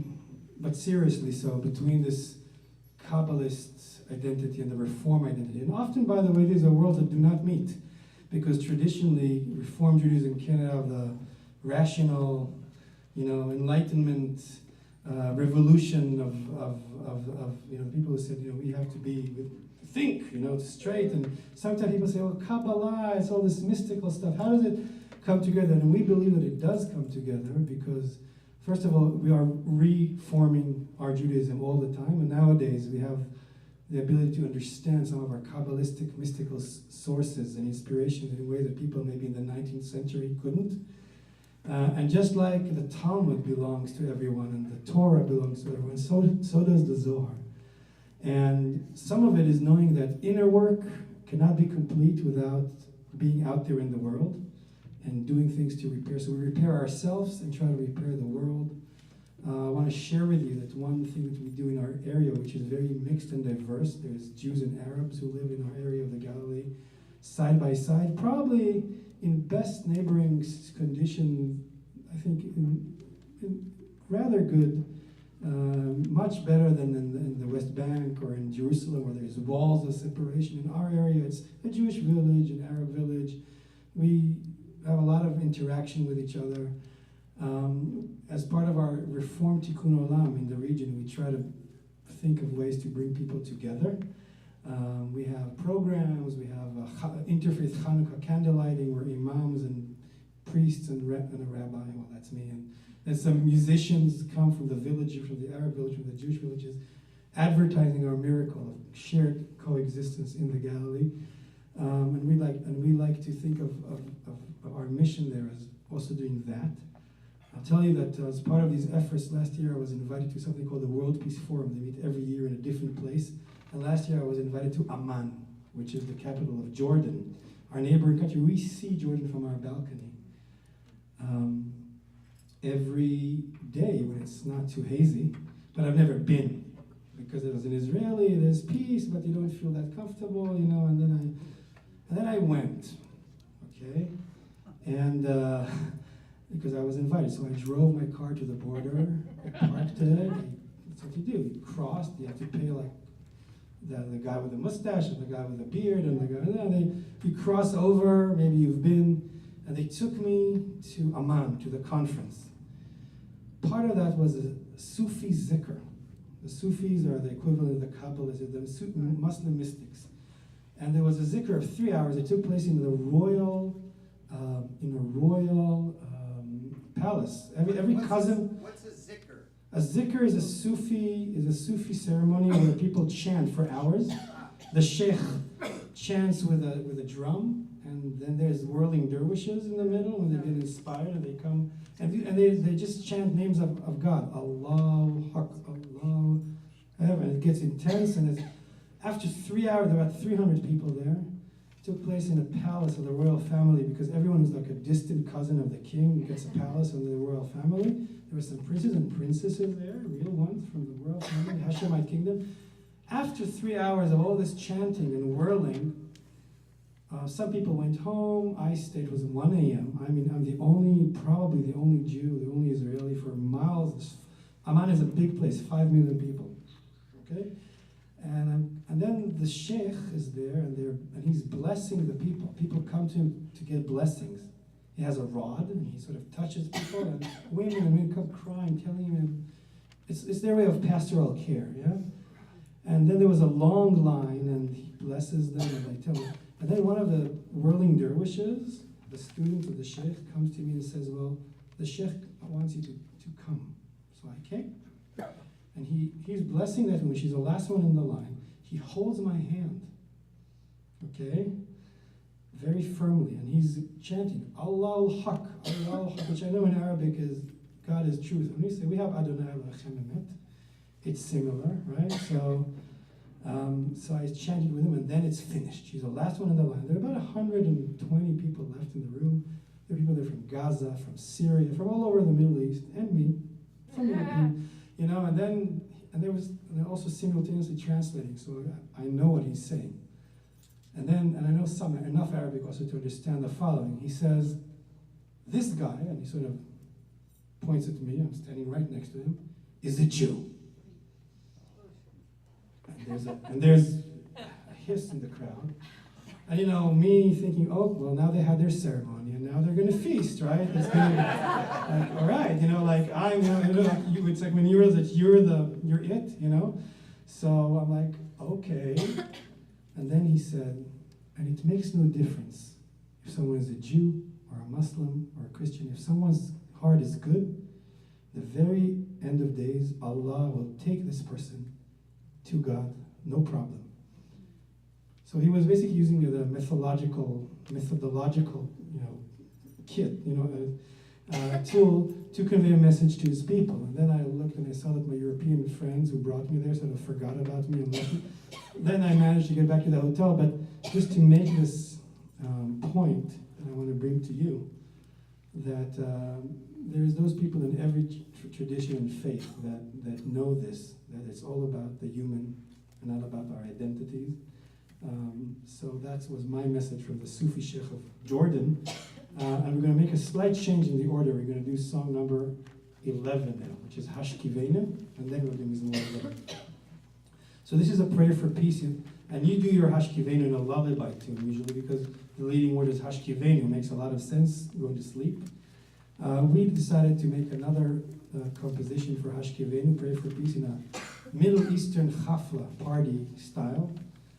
S3: but seriously so, between this Kabbalist identity and the Reform identity. And often, by the way, these are worlds that do not meet, because traditionally, Reform Judaism came out of the rational, you know, Enlightenment revolution of you know, people who said, you know, we have to think, you know, straight. And sometimes people say, oh, Kabbalah, it's all this mystical stuff. How does it come together? And we believe that it does come together because, first of all, we are reforming our Judaism all the time. And nowadays, we have the ability to understand some of our Kabbalistic mystical sources and inspirations in a way that people maybe in the 19th century couldn't. And just like the Talmud belongs to everyone and the Torah belongs to everyone, so does the Zohar. And some of it is knowing that inner work cannot be complete without being out there in the world and doing things to repair. So we repair ourselves and try to repair the world. I want to share with you that one thing that we do in our area, which is very mixed and diverse. There's Jews and Arabs who live in our area of the Galilee, side by side, probably in best neighboring condition, I think in rather good, much better than in the West Bank or in Jerusalem where there's walls of separation. In our area, it's a Jewish village, an Arab village. We have a lot of interaction with each other. As part of our Reform Tikkun Olam in the region, we try to think of ways to bring people together. We have programs, we have interfaith Hanukkah candlelighting where imams and priests and a rabbi, well that's me, and some musicians come from the village, from the Arab village, from the Jewish villages, advertising our miracle of shared coexistence in the Galilee. And we like to think of our mission there as also doing that. I'll tell you that as part of these efforts, last year I was invited to something called the World Peace Forum. They meet every year in a different place. And last year I was invited to Amman, which is the capital of Jordan, our neighboring country. We see Jordan from our balcony every day when it's not too hazy, but I've never been, because as an Israeli, there's peace, but you don't feel that comfortable, and then I went, okay? And because I was invited, so I drove my car to the border, I parked it. That's what you do. You crossed. You have to pay like the guy with the mustache and the guy with the beard and the guy. And you cross over. Maybe you've been, and they took me to Amman, to the conference. Part of that was a Sufi zikr. The Sufis are the equivalent of the Kabbalists, the Muslim mystics. And there was a zikr of 3 hours. It took place in a royal palace. Every cousin.
S2: What's a zikr?
S3: A zikr is a Sufi ceremony where people chant for hours. The sheikh chants with a drum, and then there's whirling dervishes in the middle, and they get inspired and they come and they just chant names of God. Allah, Haq, Allah, and it gets intense. And after 3 hours, there were about 300 people there. It took place in a palace of the royal family, because everyone was like a distant cousin of the king gets a palace of the royal family. There were some princes and princesses there, real ones from the royal family, Hashemite kingdom. After 3 hours of all this chanting and whirling, some people went home. I stayed. It was 1 a.m. I mean, I'm probably the only Jew, the only Israeli for miles. Amman is a big place, 5 million people. Okay, and then the sheikh is there, and he's blessing the people. People come to him to get blessings. He has a rod, and he sort of touches people, and women and men come crying, telling him it's their way of pastoral care. Yeah, and then there was a long line, and he blesses them, and they tell him. And then one of the whirling dervishes, the student of the sheikh, comes to me and says, well, the sheikh wants you to come. So I came. And he's blessing that woman. She's the last one in the line. He holds my hand, okay, very firmly. And he's chanting, Allah al-Haq, Allah al-Haq, which I know in Arabic is God is truth. And we say, we have Adonai Elohim Emet. It's similar, right? So I chanted with him, and then it's finished. She's the last one in the line. There are about 120 people left in the room. There are people there from Gaza, from Syria, from all over the Middle East, and me, from European, and there was also simultaneously translating, so I know what he's saying. And I know enough Arabic also to understand the following. He says, this guy, and he sort of points at me, I'm standing right next to him, is a Jew. And there's a hiss in the crowd. And me thinking, oh, well, now they had their ceremony, and now they're going to feast, right? It's going to be, like, all right, it's like when you're it, So I'm like, okay. And then he said, and it makes no difference if someone is a Jew or a Muslim or a Christian. If someone's heart is good, the very end of days, Allah will take this person to God, no problem. So he was basically using the methodological, kit, tool to convey a message to his people. And then I looked and I saw that my European friends who brought me there sort of forgot about me and left me. Then I managed to get back to the hotel, but just to make this point that I want to bring to you, that there's those people in every tradition and faith that know this, that it's all about the human and not about our identities. So that was my message from the Sufi Sheikh of Jordan. And we're going to make a slight change in the order. We're going to do song number 11 now, which is Hashkivena, and then we'll do Mizmor 11. So this is a prayer for peace, and you do your Hashkivena in a lullaby tune usually, because the leading word is Hashkivena. It makes a lot of sense going to sleep. We decided to make another composition for Hashkivenu, pray for peace, in a Middle Eastern chafla party style,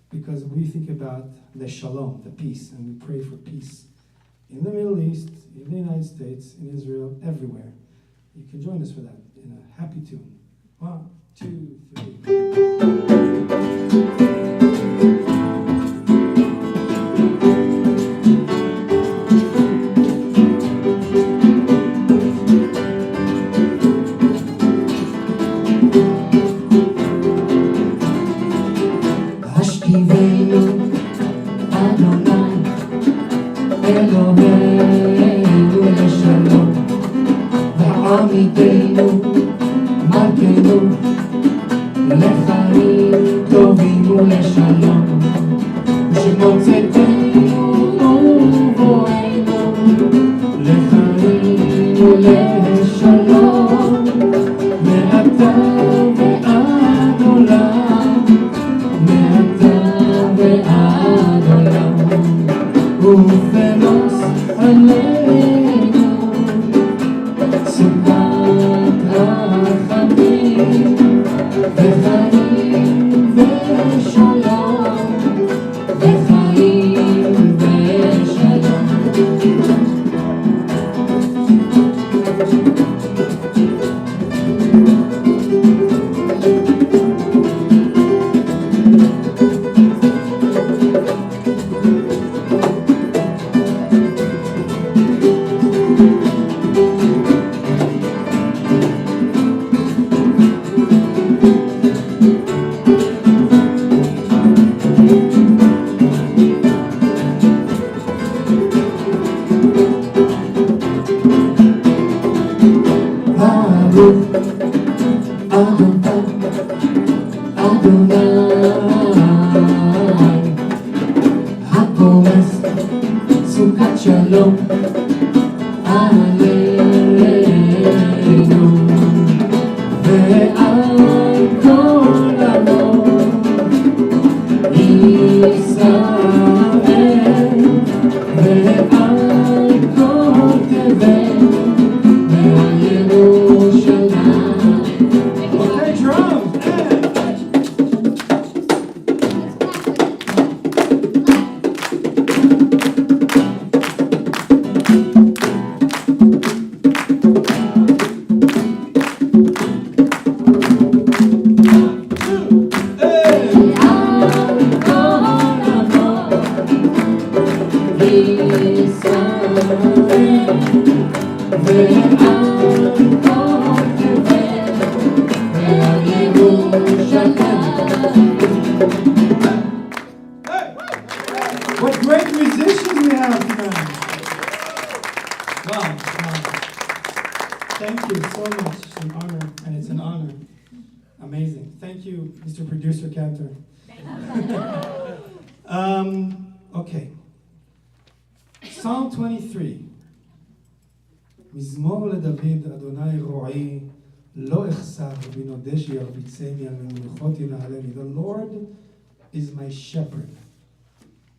S3: because we think about the shalom, the peace, and we pray for peace in the Middle East, in the United States, in Israel, everywhere. You can join us for that in a happy tune. 1, 2, 3. Mרכיבנו, אדוני, אלוהינו לשלום, ועמיתנו, מלכנו, לחיים טובים ולשלום, שמוצאתנו ובואנו, לחיים ולשלום, מעתה ועד עולם, מעתה ועד עולם, ופרוס עלינו סוכת רחמים, וחיים ושלום, וחיים ושלום. שלום עלינו ועל כל עמו ישראל ועל כל תבל ועל ירושלים. Okay, drums! What great musicians we have tonight! Wow. Thank you so much. It's an honor, and it's an honor. Amazing. Thank you, Mr. Producer Cantor. Okay. Psalm 23. מזמור לדוד, אדוני רועי, לא אחסר, בנודש ירביצני, על מנוחות ינהלני. The Lord is my shepherd.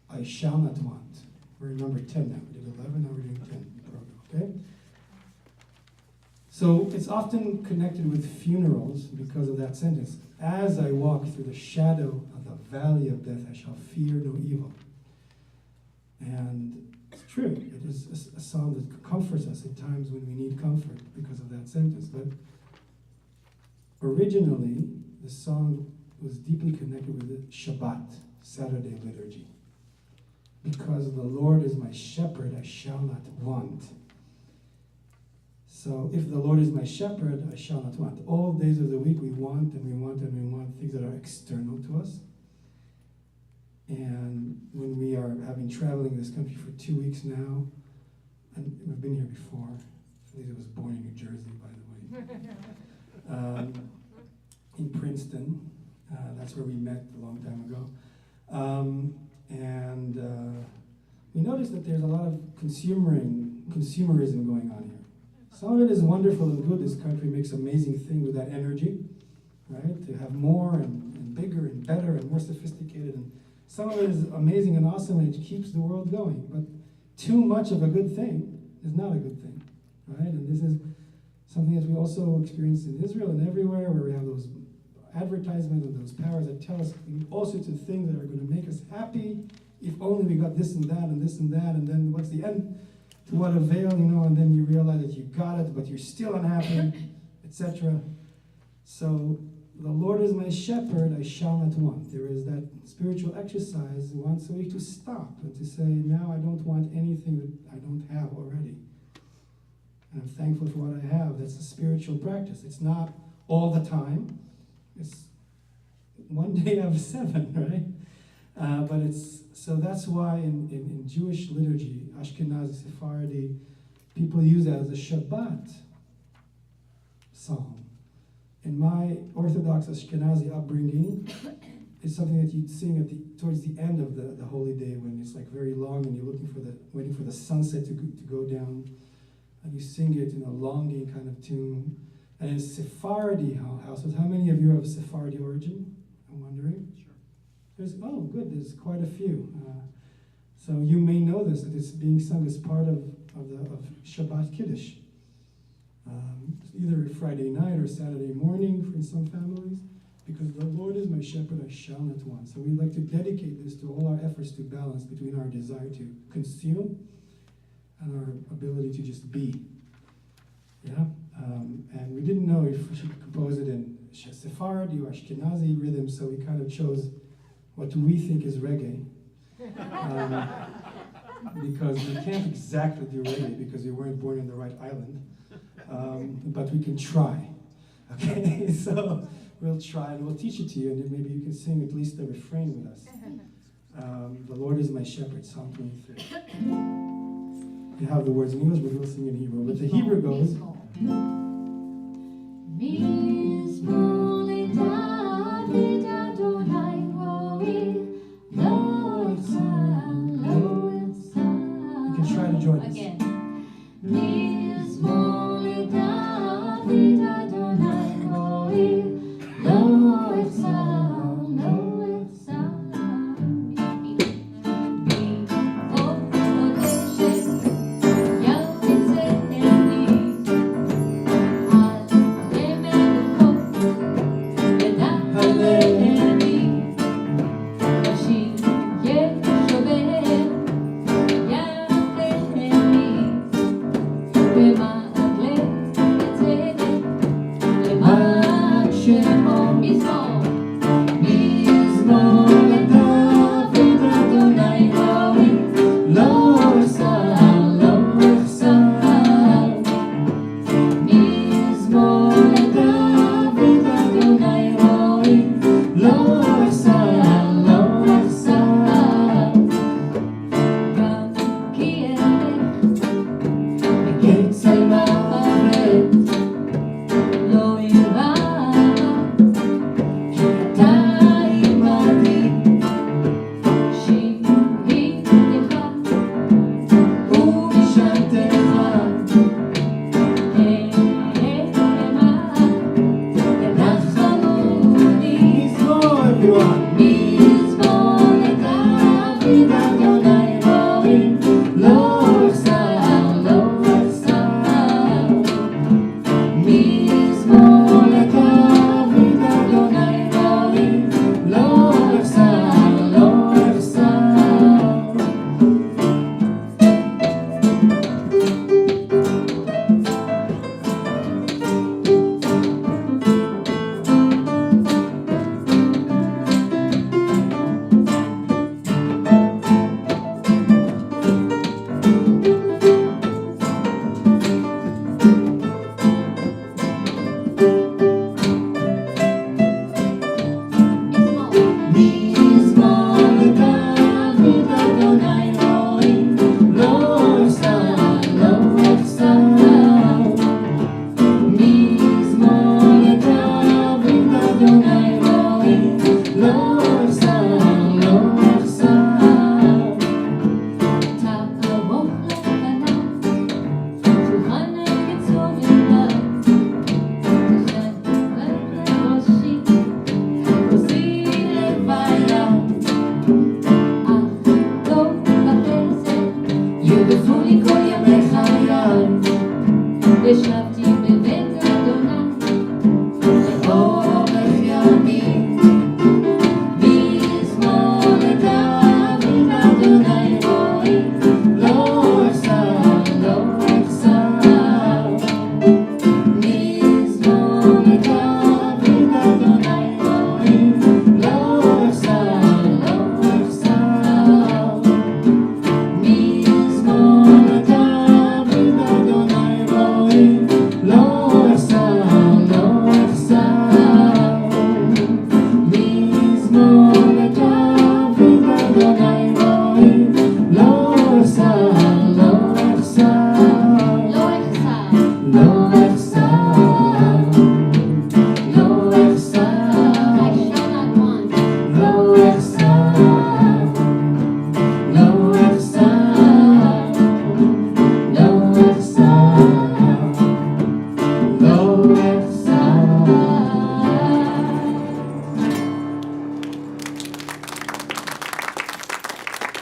S3: I shall not want. We're in number 10 now. We did 11, now we're doing 10 program, okay? So it's often connected with funerals because of that sentence. As I walk through the shadow of the valley of death, I shall fear no evil. And it's true. It is a psalm that comforts us at times when we need comfort because of that sentence. But originally, the song was deeply connected with the Shabbat, Saturday liturgy. Because the Lord is my shepherd, I shall not want. So if the Lord is my shepherd, I shall not want. All days of the week we want and we want and we want things that are external to us. And when we are having traveling this country for 2 weeks now, and we've been here before. Lisa was born in New Jersey, by the way. In Princeton. That's where we met a long time ago. We noticed that there's a lot of consumerism going on here. Some of it is wonderful and good. This country makes amazing things with that energy, right? To have more and bigger and better and more sophisticated. And some of it is amazing and awesome and it keeps the world going. But too much of a good thing is not a good thing, right? And this is something that we also experience in Israel and everywhere where we have those advertisements and those powers that tell us all sorts of things that are going to make us happy if only we got this and that and this and that, and then what's the end? To what avail, and then you realize that you got it, but you're still unhappy, etc. So, the Lord is my shepherd, I shall not want. There is that spiritual exercise once a week to stop and to say, now I don't want anything that I don't have already. And I'm thankful for what I have. That's a spiritual practice. It's not all the time. It's one day out of 7, right? But so that's why in Jewish liturgy, Ashkenazi, Sephardi, people use that as a Shabbat psalm. In my Orthodox Ashkenazi upbringing, it's something that you'd sing towards the end of the holy day when it's like very long and you're waiting for the sunset to go down, and you sing it in a longing kind of tune. And in Sephardi households, how many of you have Sephardi origin? I'm wondering. Sure. There's quite a few. So you may know this, that it's being sung as part of Shabbat Kiddush. Either Friday night or Saturday morning in some families, because the Lord is my shepherd, I shall not want. So we like to dedicate this to all our efforts to balance between our desire to consume and our ability to just be. Yeah? And we didn't know if we should compose it in Sephardi or Ashkenazi rhythm, so we kind of chose what we think is reggae. Because we can't exactly do reggae because we weren't born in the right island. But we can try. Okay, so we'll try and we'll teach it to you, and then maybe you can sing at least the refrain with us. The Lord is my shepherd, Psalm 23. You have the words in English, but we'll sing in Hebrew. But the Hebrew goes. You can try to join us.
S4: Again.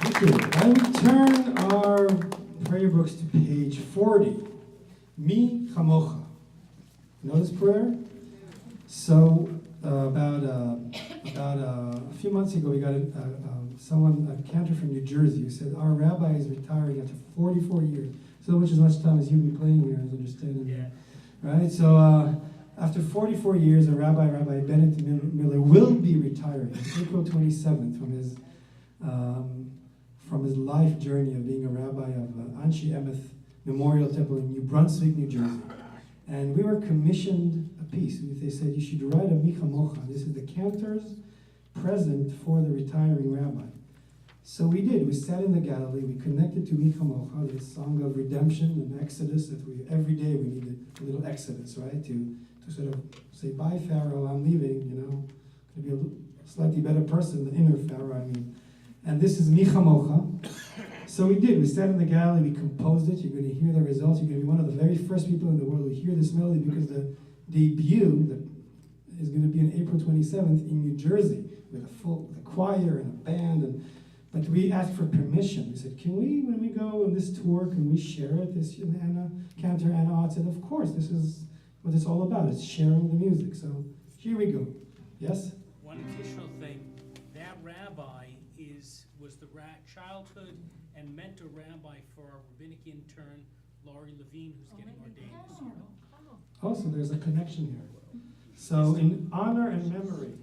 S3: Thank you. I would turn our prayer books to page 40. Mi chamocha. You know this prayer? So about a few months ago, we got a cantor from New Jersey who said our rabbi is retiring after 44 years. So which is much time as you've been playing here, as I understand.
S1: Yeah.
S3: Right? So after 44 years, Rabbi Bennett Miller will be retiring April 27th from his life journey of being a rabbi of Anshe Emeth Memorial Temple in New Brunswick, New Jersey. And we were commissioned a piece. They said, you should write a Micha Mocha. This is the cantor's present for the retiring rabbi. So we did. We sat in the gallery. We connected to Micha Mocha, this song of redemption and exodus that every day we needed a little exodus, right? To sort of say, bye, Pharaoh, I'm leaving, going to be a slightly better person, the inner Pharaoh, I mean. And this is Micha Mocha. So we did. We sat in the gallery, we composed it. You're going to hear the results. You're going to be one of the very first people in the world who hear this melody because the debut is going to be on April 27th in New Jersey with a choir and a band. But we asked for permission. We said, can we, when we go on this tour, can we share it? Cantor Anna Ott said, of course, this is what it's all about. It's sharing the music. So here we go. Yes?
S1: One additional thing, that rabbi was the childhood and mentor rabbi for our rabbinic intern, Laurie Levine, who's getting ordained this year.
S3: Oh, so there's a connection here. So in honor and memory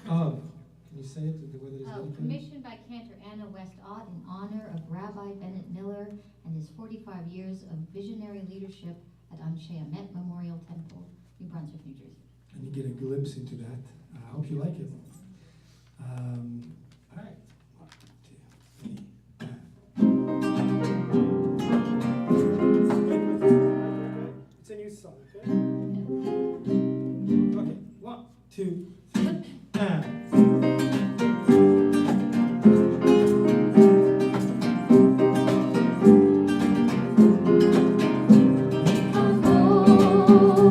S3: of, can you say it? Whether it's
S4: Commissioned by Cantor Anna West Ott in honor of Rabbi Bennett Miller and his 45 years of visionary leadership at Anshe Emeth Memorial Temple, New Brunswick, New Jersey.
S3: And you get a glimpse into that. I hope you like it. All right. 1, 2, 3. It's a new song, okay? Okay, 1, 2, 3, and.
S4: Oh,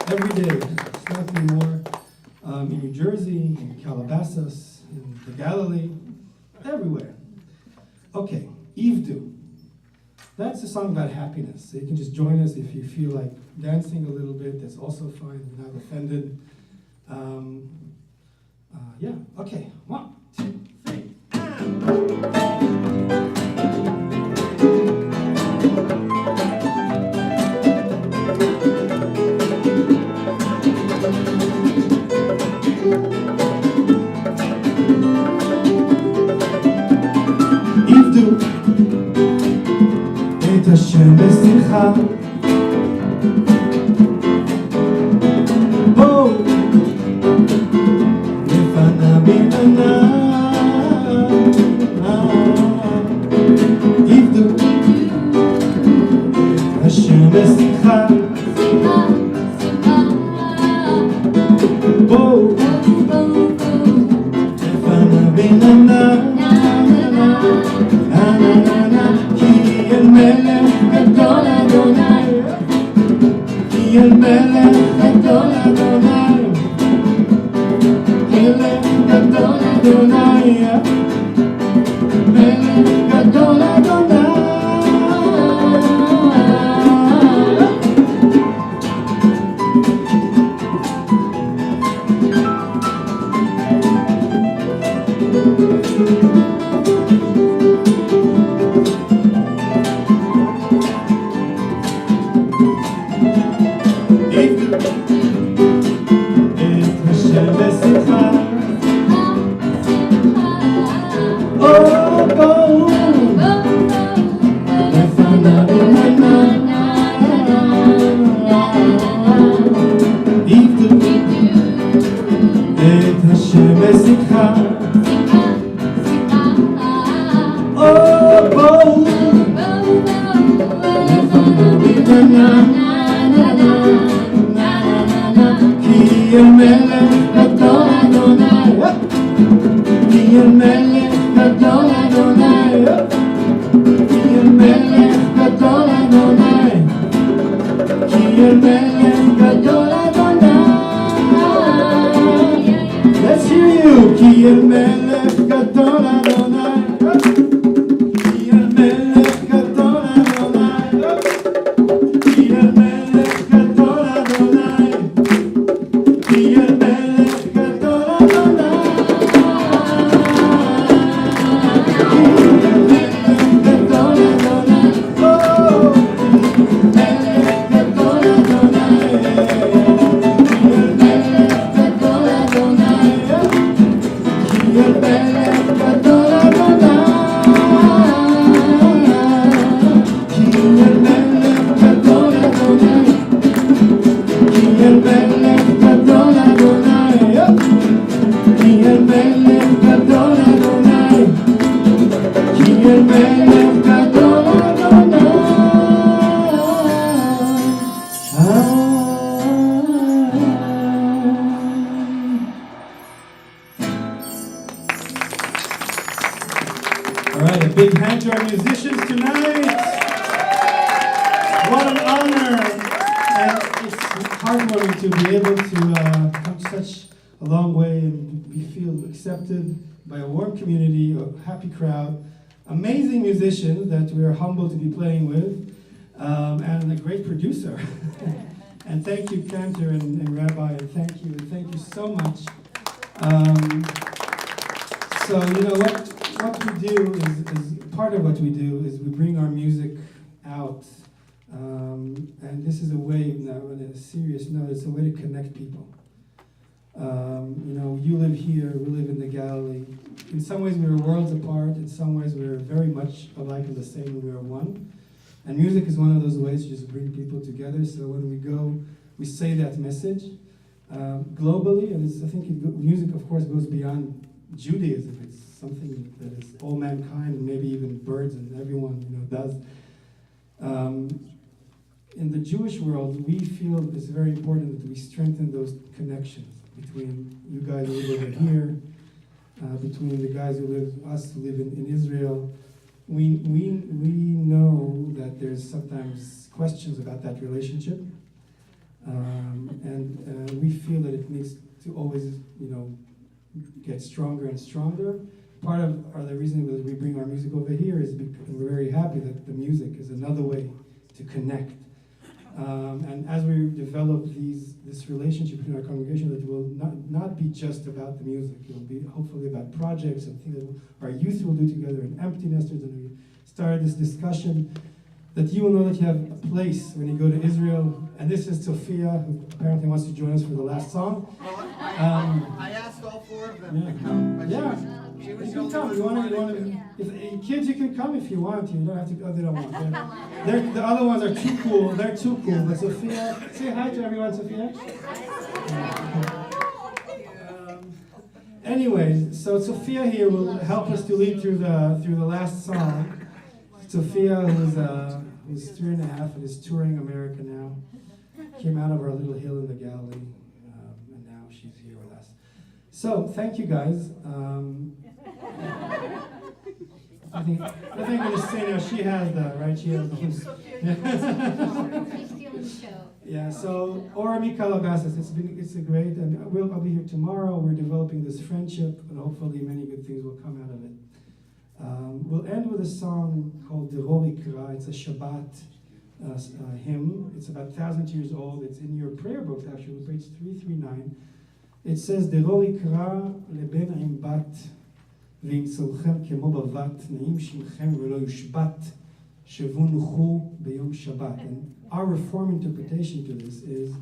S3: every day, slightly more, in New Jersey, in Calabasas, in the Galilee, everywhere. Okay, Ivdu. That's a song about happiness. So you can just join us if you feel like dancing a little bit. That's also fine. You're not offended. Yeah, okay. 1, 2, 3. Ivdu את השם בשמחה. בואו לפניו בענן. עבדו את השם בשמחה. בואו לפניו בענן. כי אל מלך גדול אדוני, כי אל מלך גדול אדוני, מלך גדול אדוני, מלך גדול אדוני. All right, a big hand to our musicians tonight. What an honor. And it's heartwarming to be able to come such a long way and feel accepted by a warm community, a happy crowd, amazing musicians that we are humbled to be playing with, and a great producer. And thank you, Cantor and Rabbi, and thank you so much. So, you know, what we do is part of what we do is we bring our music out. And this is a way, now on a serious note, it's a way to connect people. You know, you live here, we live in the Galilee. In some ways we are worlds apart, in some ways we are very much alike and the same, and we are one. And music is one of those ways to just bring people together. So when we go, we say that message globally, and I think music, of course, goes beyond Judaism. It's something that is all mankind, and maybe even birds and everyone, you know, does. In the Jewish world, we feel it's very important that we strengthen those connections between you guys who live over here, between the guys who live in Israel. We know that there's sometimes questions about that relationship, and we feel that it needs to always, get stronger and stronger. Part of the reason that we bring our music over here is because we're very happy that the music is another way to connect. And as we develop this relationship between our congregation, it will not be just about the music. It will be hopefully about projects and things that our youth will do together, and empty nesters. And we started this discussion that you will know that you have a place when you go to Israel. And this is Sophia, who apparently wants to join us for the last song.
S2: Well, I asked all four of them to come, but she was
S3: You
S2: the
S3: come.
S2: only
S3: You
S2: one
S3: want
S2: who
S3: to?
S2: wanted to.
S3: If kids, you can come if you want to. You don't have to. Oh, they don't want. The other ones are too cool. They're too cool. But Sophia, say hi to everyone, Sophia. Anyways, so Sophia here will help us to lead through the last song. Sophia, who's 3.5 and is touring America now, came out of our little hill in the Galilee, and now she's here with us. So thank you guys. I think I'm going to say now she has that, right? She has the
S4: She's stealing the show.
S3: Yeah, so Orami Calabasas, it's a great, and I'll be here tomorrow. We're developing this friendship, and hopefully many good things will come out of it. We'll end with a song called Derori Kra. It's a Shabbat hymn. It's about 1,000 years old. It's in your prayer books, actually, page 339. It says, Derori Kra leben im bat, v'im tzolchem kemo bavat, na'im shimchem v'lo yushbat, shevu nuchu b'yom Shabbat. And our Reform interpretation to this is,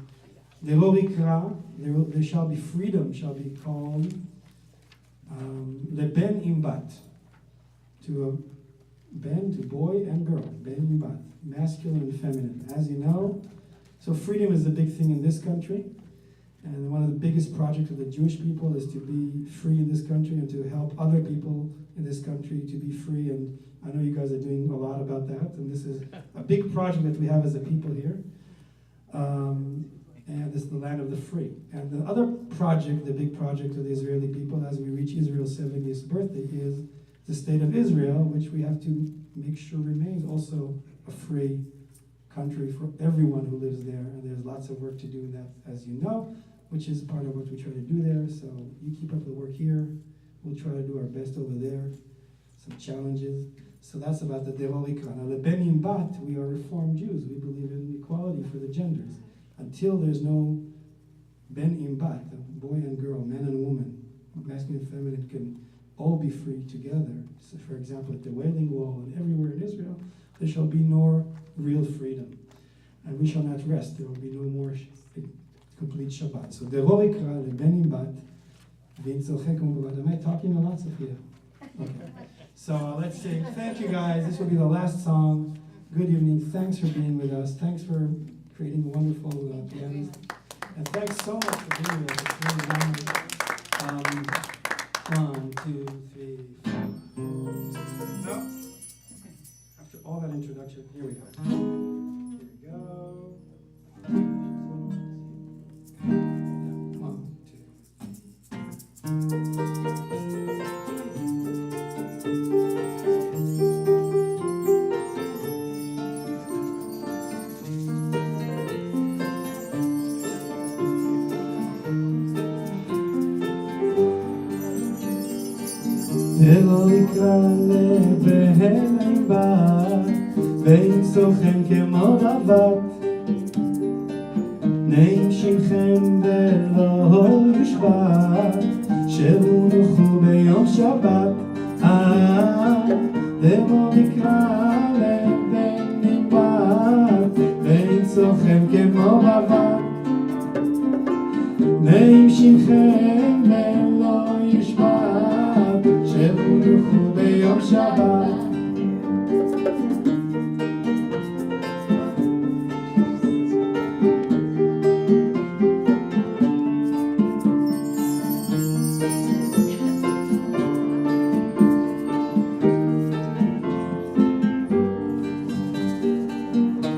S3: Derori Kra, there shall be freedom, shall be called, leben im bat, to a ben, to boy and girl, ben imbat, masculine and feminine. As you know, so freedom is a big thing in this country, and one of the biggest projects of the Jewish people is to be free in this country and to help other people in this country to be free. And I know you guys are doing a lot about that, and this is a big project that we have as a people here. And this is the land of the free. And the other project, the big project of the Israeli people as we reach Israel's 70th birthday is the state of Israel, which we have to make sure remains also a free country for everyone who lives there. And there's lots of work to do in that, as you know, which is part of what we try to do there. So you keep up the work here. We'll try to do our best over there. Some challenges. So that's about the Derorika. Now, the Benim Bat, we are Reformed Jews. We believe in equality for the genders. Until there's no Benim Bat, boy and girl, man and woman, masculine and feminine can all be free together. So for example, at the Wailing Wall and everywhere in Israel, there shall be no real freedom. And we shall not rest. There will be no more complete Shabbat. So, Derori Kra lebenim bat, v'im tzolchem kemo bavat. Am I talking a lot, Sophia? Okay. So let's sing. Thank you guys. This will be the last song. Good evening. Thanks for being with us. Thanks for creating a wonderful pianist. And thanks so much for being with us. It's really nice. 1, 2, 3, 4. No. After all that introduction, here we go. Here we go. 1,
S5: ולא יקרא לבן עם בת, ואם סוכן כמו בבת, נעים שמכם ולא יושבת, שבו ביום שבת. ולא יקרא לבן עם בת, ואם סוכן כמו בבת, נעים שמכם ולא יושבת, שבו ביום שבת.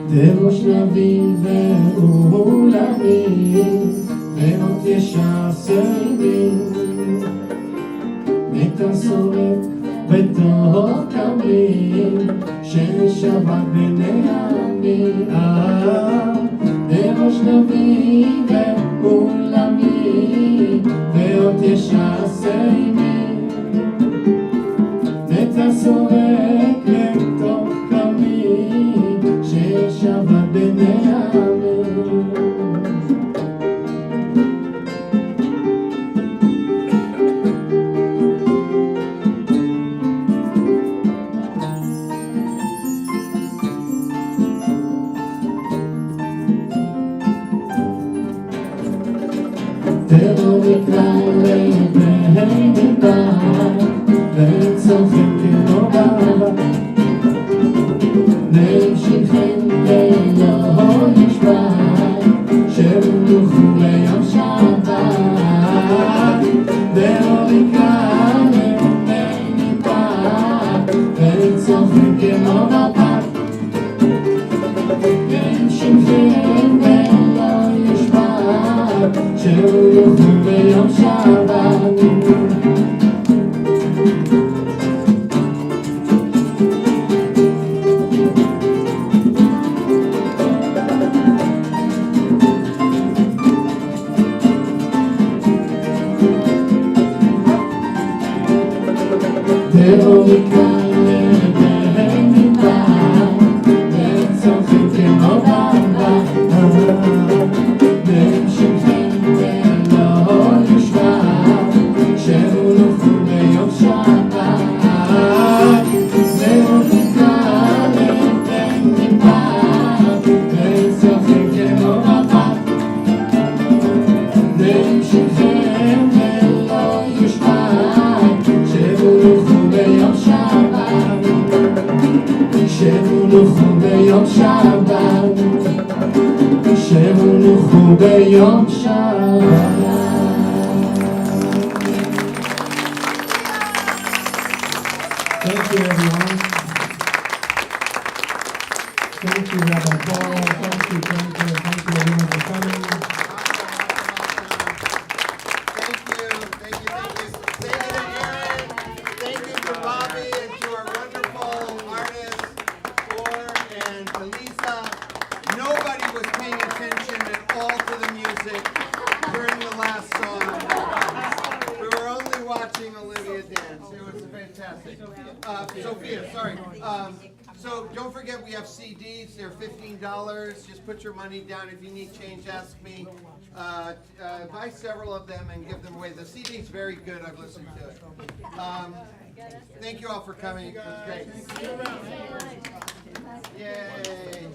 S5: דרוש נביא ועולמים, ואות ישר סיימים, מיתר סורק בתוך קמים, ששבת בני עמים. דרוש נביא ועולמים, תראו מקרא לבני מדבר, וצורכים כמו בעבר. נמשיכם ולא ישבר, שמלוכו ביום שבת. תראו מקרא לבני מדבר, וצורכים כמו בעבר. נמשיכם ולא ישבר, שמלוכו ביום שבת. תראו מקרא לבני מדבר, וצורכים כמו בעבר. נמשיכם ולא ישבר, שמלוכו ביום שבת. תראו מקרא לבני מדבר, וצורכים כמו בעבר. נמשיכם ולא ישבר, שמלוכו ביום שבת. שמלוכו ביום שבת. שמלוכו ביום שבת.
S3: Thank you, everyone. Thank you, Rabbi Paul. Thank you, Jennifer. Thank you, everyone, for coming.
S2: Thank you. Thank you to Aaron. Thank you to Rabbi and to our wonderful artists, Or and to Lisa. Nobody was paying attention at all to the music during the last song. We were only watching Olivia dance. It was fantastic. Sophia, sorry. So don't forget we have CDs. They're $15. Just put your money down. If you need change, ask me. Buy several of them and give them away. The CD's very good. I've listened to it. Thank you all for coming. It was great. Yay.